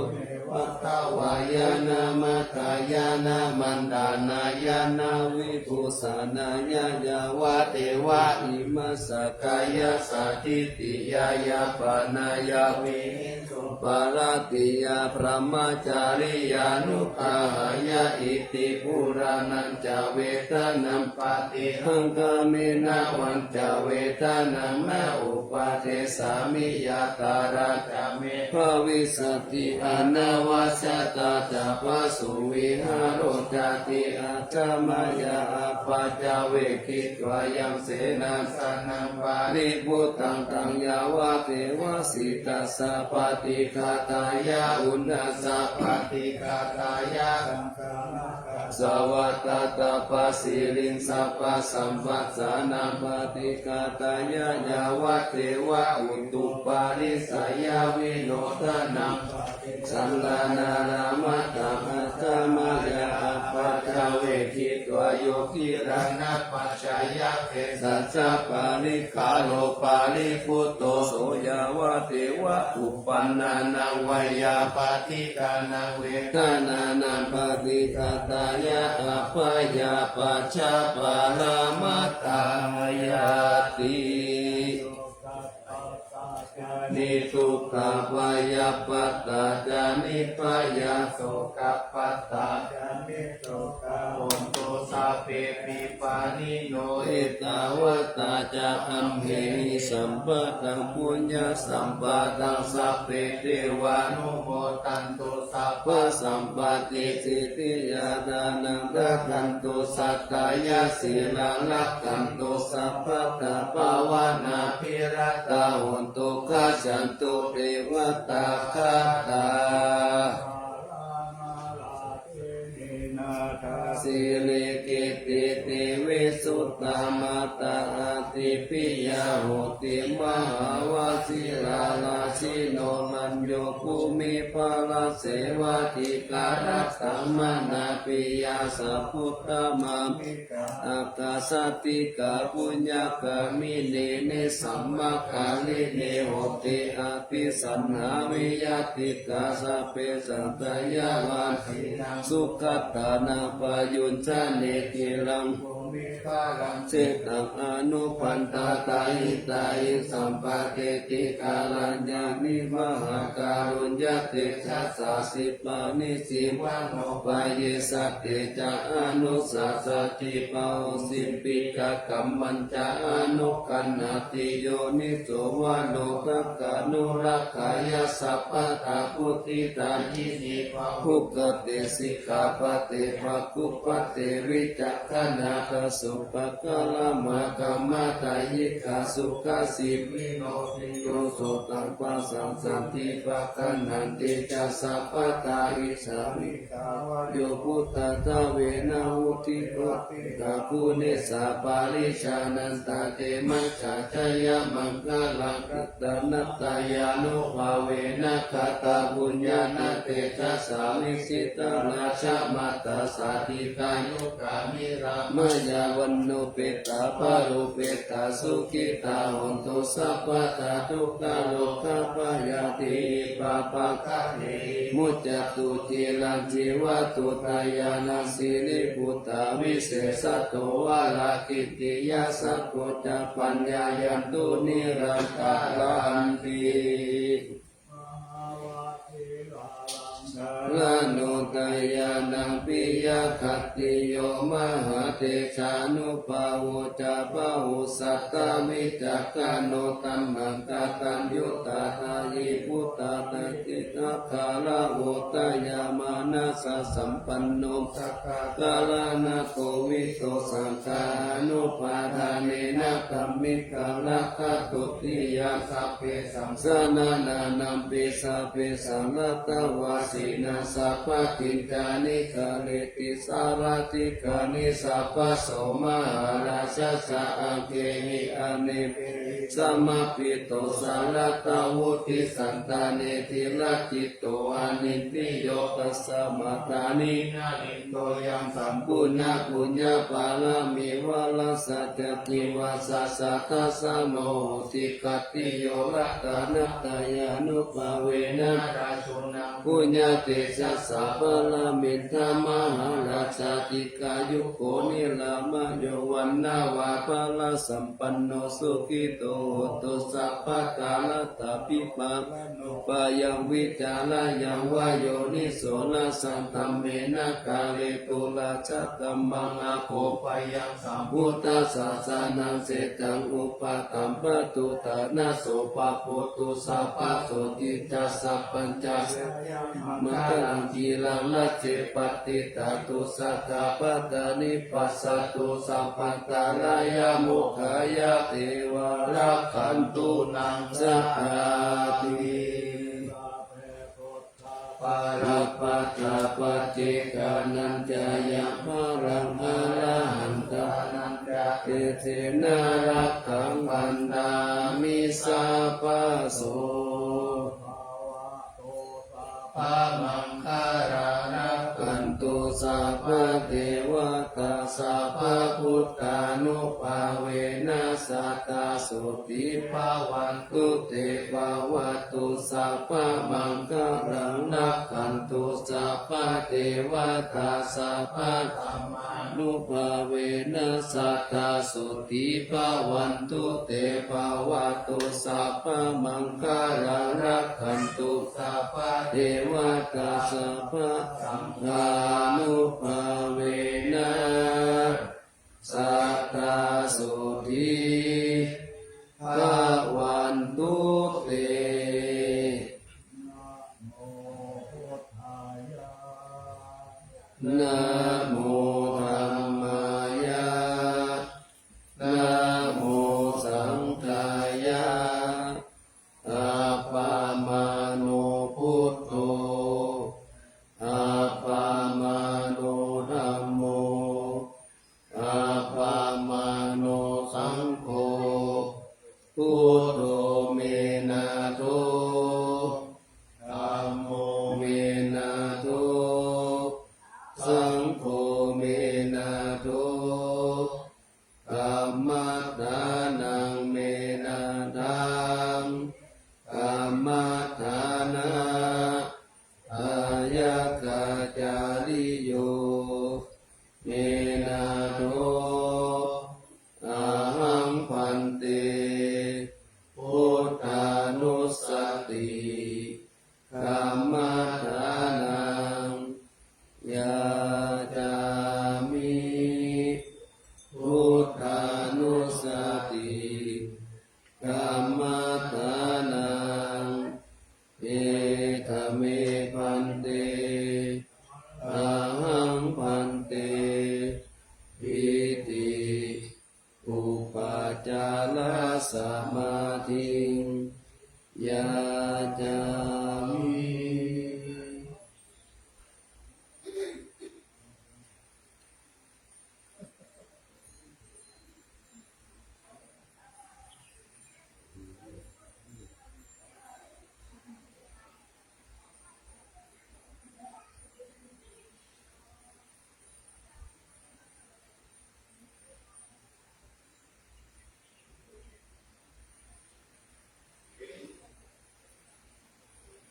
วัตตวายานามัตตายานามันดานายานาวิภูสานายายาวะเทวะอิมัสสกายาสัตติติยายาปานายาวิสุปาราติยาพระมจาริยานุภาหายาอิติปุรานันจเวทนัมปฏิหังกามินาวันจเวทนัมนาอุปาเทสามิยาตาราจามิภวิสติอนาวาสตาจาปสุวิหารจติอาจามายาปัจจเวคิตวายังเสนาสนังปาริพุตตังตังยาวะเทวะสิตัสสะปฏิคาตายะอุณัสสะปฏิคาตายะสวัตตาปัสสิลิงสัพพะสัมปัสสานังปฏิคาตายะยาวะเทวะอุตุปาริสายาวิโนทนังสังฆนารามัตตาปัจจมายาปัจจเวคิตวโยคิรานะปัจจายะเทสัจจปาริคาโลปาริพุตโตโสยาวะเทวะอุปันนานังวยาปฏิกานังเวทนานังปฏิคาตายะอัปปายาปัจจปารามัตตายาตินิทุกขปายาปัตตาจานิปายาโสกปัตตาจานิโสกะโอนโตสาเปปิปานิโนเอตาวตาจาอัมเหสัมปะตังปุญญาสัมปะตังสัพเพเทวานุโมตันตุสัพพะสัมปติสิทธิยาดานังรักขันตุสัตตายาสีลังรักขันตุสัพพะตาภาวนาภิรัตตาหุนตุขจันตุเทวตาคาตา สิริกิติติวิสุตตามาตาติปิยาโหติมหาวสิลาลาชิโนมัญโยภูมิภาลเสวะติการัสสัมมานาปิยาสัพพุทธมามิอากาสติกาปุญญากามิเนเนสัมมาคาลิเนโหติอาภิสันหาวิยติกาสะเปสันตยาวันสุขตานาปยุญชาเนติลังเจตังอนุปันตาตาหิตาหิสัมปะเกติกาลัญญานิมหาการุญญติชัสสะสิปานิสิวะโนปายเยสัตติจาอนุสัสสติปาโอสิปิกะกัมมัญจาอนุกันนาติโยนิโสวะโลภะกานุรักขายาสัพพะตาพุทธิตานิสิภะภุกเตสิกขาปะเตภะกุปะเตวิจักขณาคสุปะกะละมะกัมมะตายิกาสุขสิวิโนติโยโสตังปัสสังสันติปะคะนันติจัสสัพพะตาอิสามิกาวะโยพุทธะตะเวนะอุทิโกกะคุเนสาปาริชานันตาเตมัจฉาชยมังคลังกัตตนัตตายานุภาเวนะคตาบุญญาณเตชะสามิสิตาราชมัตตาสาธิกายุกามิรามายาวันโนเปตาปารุเปตาสุขิตาหุนตุสัพพะตาทุกขโลกาปยาติปาปะคะเนมุจจตุจิลังจิวะตุตายานาสิริปุตตาวิเศษโตวาลากิติยาสัพพจาปัญญายันตุนิรันตาลันติลาโนตายานังปิยคัตติโยมหาเตชานุภาโวจาภาหุสัตตามิจักขโนตัมมังตาตัญยุตตาตายิพุตตาตติตัคคาลาโหตายามานะสะสัมปันโนสักกาลานะโกวิโตสังฆานุปาทาเนนะกัมมิกาลคตุติยาสัพเพสังสนานานัมปิสัพเพสังลัตตวาสินาสัพพะกินจานิกาเลติสารติกานิสัพพะโสมหาราชสะอังเกหิอเนปิสัมมาปิโตสารัตวุติสันตาเนติลัจิตโตอานิติโยตัสสะมาตานินาลิโตยังสัมปุญญาปุญญาปาลามิวะลาสัจติวาสัสสะทัสสะโนติกัตติโยรัตนัตตายานุภาเวนะราชุนังปุญญาเตสัสสะปะละมิทามหาราชาติกายุโกนิลามะโยวันนาวาปะละสัมปันโนสุขิโตตุสัพพะกาลตาปิปะปะยังวิจาลายังวายโยนิโสละสันตัมเมนะกาเลตุลาชะตัมมังอาโคปะยังสัมพุทธัสสะสานังเสตังอุปะตัมปะตุตานะโสปะโพตุสัพพะโสติจัสสัพปัญจมัตตังกีลังละเจปฏิตาตุสัทธาปัตตานิปัสสตุสัมปันตาลายามุขายาเทวารักขันตุนังสัพพาติปาราปัตตาปฏิกานันจายะภารังอรหันตานันจเตเทนารักขังปันดามิสัพพะโสภามังคารารักขันตุสัพพะเทวตาสัพพะพุทธานุภาเวนัสสัตตาสุติภาวันตุเตภาวตุสัพพะมังคารังรักขันตุสัพพะเทวตาสัพพะธัมมานุภาเวนัสสัตตาสุติภาวันตุเตภาวตุสัพพะมังคารังรักขันตุสัพพะเทวตาสัพพะสังฆานุภาเวนะสัตตาสุติภาวันตุเตนะโมธัมมายะนะโมสังฆายะอัปปามาโนพุทโธอัปปามาโนธัมโม โตอะหังพันเตพุทธานุสติกัมมัฏฐานังยาจามิพุทธานุสติกัมมัฏฐานังเอธเมพันเตอะหังพันเตอิติอุปจาระสมาธิยาจามิ อ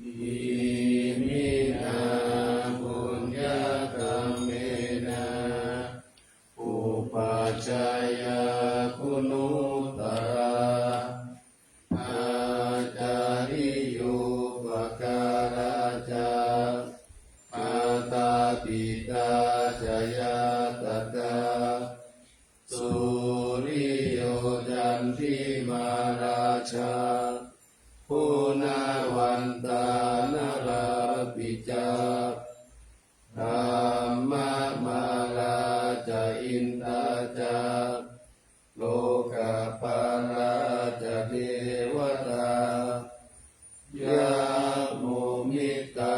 อิมินาปุญญกรรมเมนะอุปัชฌายาคุณุตตระอาจาริโยปการะจามาตาปิตาจยาตกาสุริโยจันทิมาราชาปุณวันตานราปิจาธรรมมาลาจะอินทาจาโลกปาราจะเทวตายาโมมิตา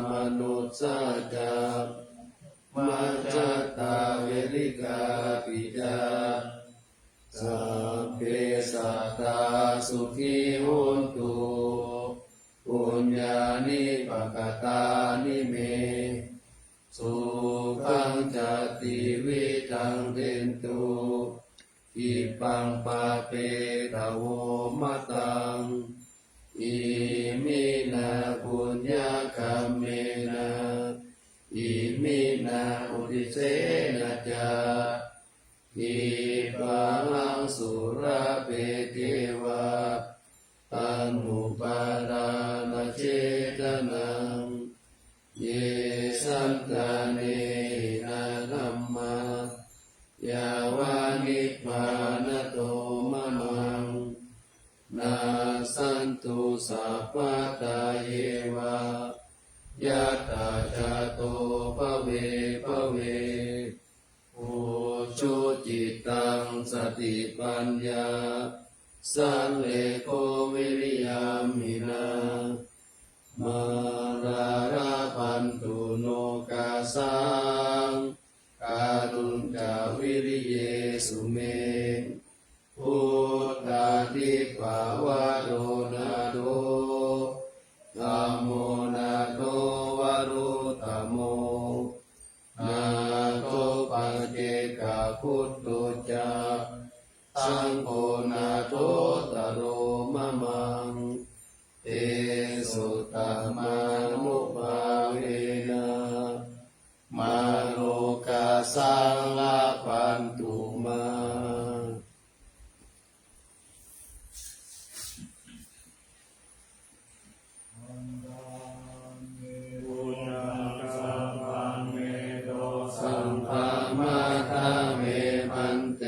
มนุสสาจามาจตาเวริกาปิจาสัพเพสัตตาสุขีโหนตุปุญญานิปกตานิเมสุขังจติวิทังเทนตุอิปังปะเปตะโวมะตังอิมินาปุญญกรรมเมนะอิมินาอุทิเสนะจาอิปังสุราเปเทวะตันุปาดานะเจตนังเยสันตาเนนะธัมมายาวานิพพานโตมะมังนาสันตุสัพพะตาเยวะยัตตาจาโตภเวภเวโอชุจิตตังสติปัญญาสันเลโกวิริยามินามาราราพันตุโนกาสังการุณกาวิริเยสุเมพุทธาทิภาวะโรนาโดธัมโมนาโตวะรุตโมนาโตปัจเจกพุทโธจาสังโฆนาโตตโรมะมังเตสุตมานุภาเวนะมาโลกาสังลาปันตุมา สัมภามาทาเมมันเต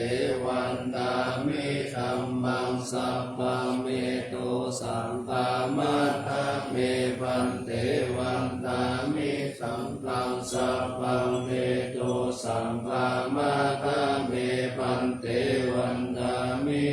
วันตามิธัมมังสัพพะเมโตสัมภามาทาเมมันเตวันตามิธัมมังสัพพะเมโตสัมภามาทาเมมันเตวันตามิ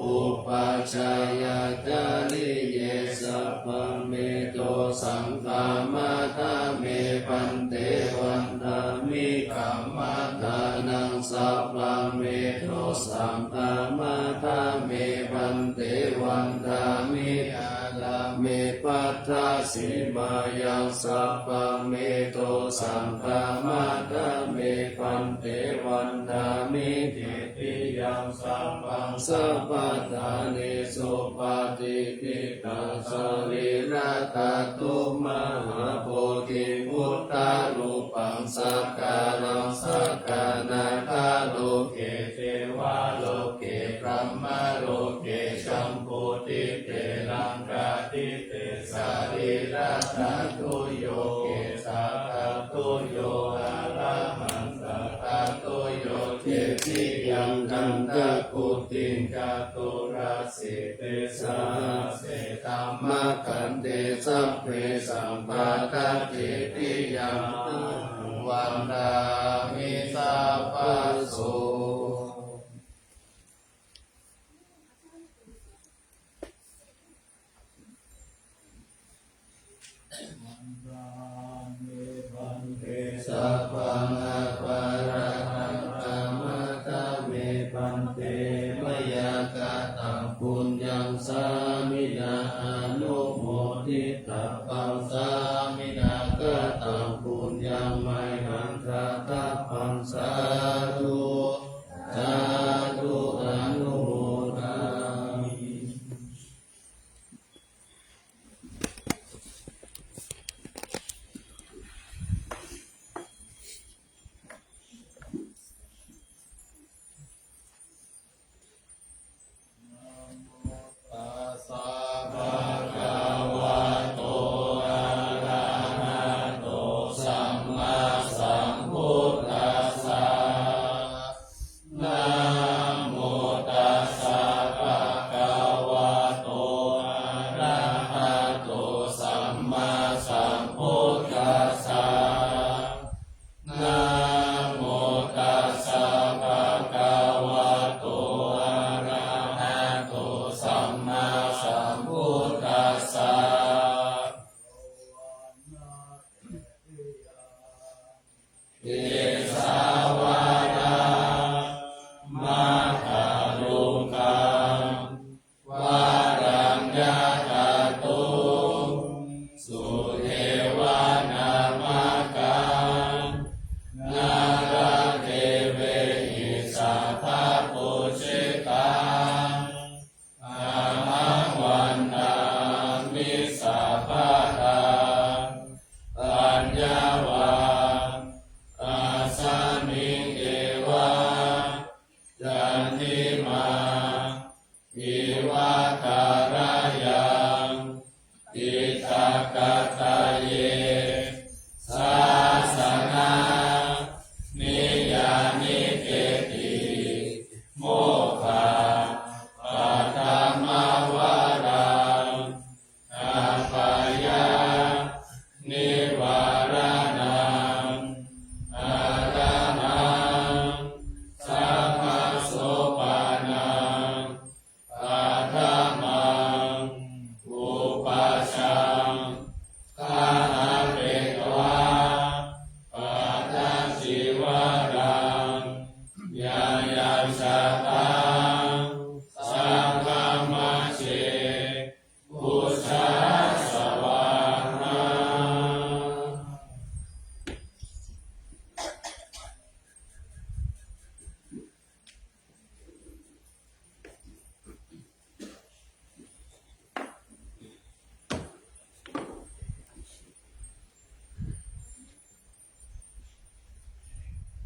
อุปัชฌายาจาริเยสัพพะเมโตสัมภามาทาเมปันเตวันตามิกัมมัฏฐานังสัพพะเมโตสัมภามาทาเมปันเตวันตามิอาลาเมปัฏฐาสิมายังสัพพะเมโตสัมภามาทาเมปันเตวันตามิทิติยังสัพพังสัพพะทานิโสปฏิปิตังสรีระตาตุมหาโพธิพุทธารูปังสักการังสักกานาคาโลเกเทวาโลเกพรหมโลเกชัมโพธิเตลังกาติเตสรีระต าตุโยเกสาคาตุโยอะระหังสัพพะตุโยเจติยังกันตะกุติงจตุราสิเตสาเสตัมมะกันเตสัพเพสัมปะทะเจติยังวันดามิสัพพะโสสัพพังอปาระหังธรรมะทะเมปันเตมยากะตังปุญญังสามินาอนุโมทิตัพพังสามินากะตังปุญญังไมหังคาทัพพังสาธุสาธุอนุโมทามิ ตัสสะภะคะวะโตอะระหะโตสัมมาสัมพุทธัสสะนะโมตัสสะภะคะวะโตอะระหะโตสัมมาสัมพุทธัสสะนะโมตัสสะภะคะวะโตอะระหะโตสัมมาสัมพุทธัสสะเอ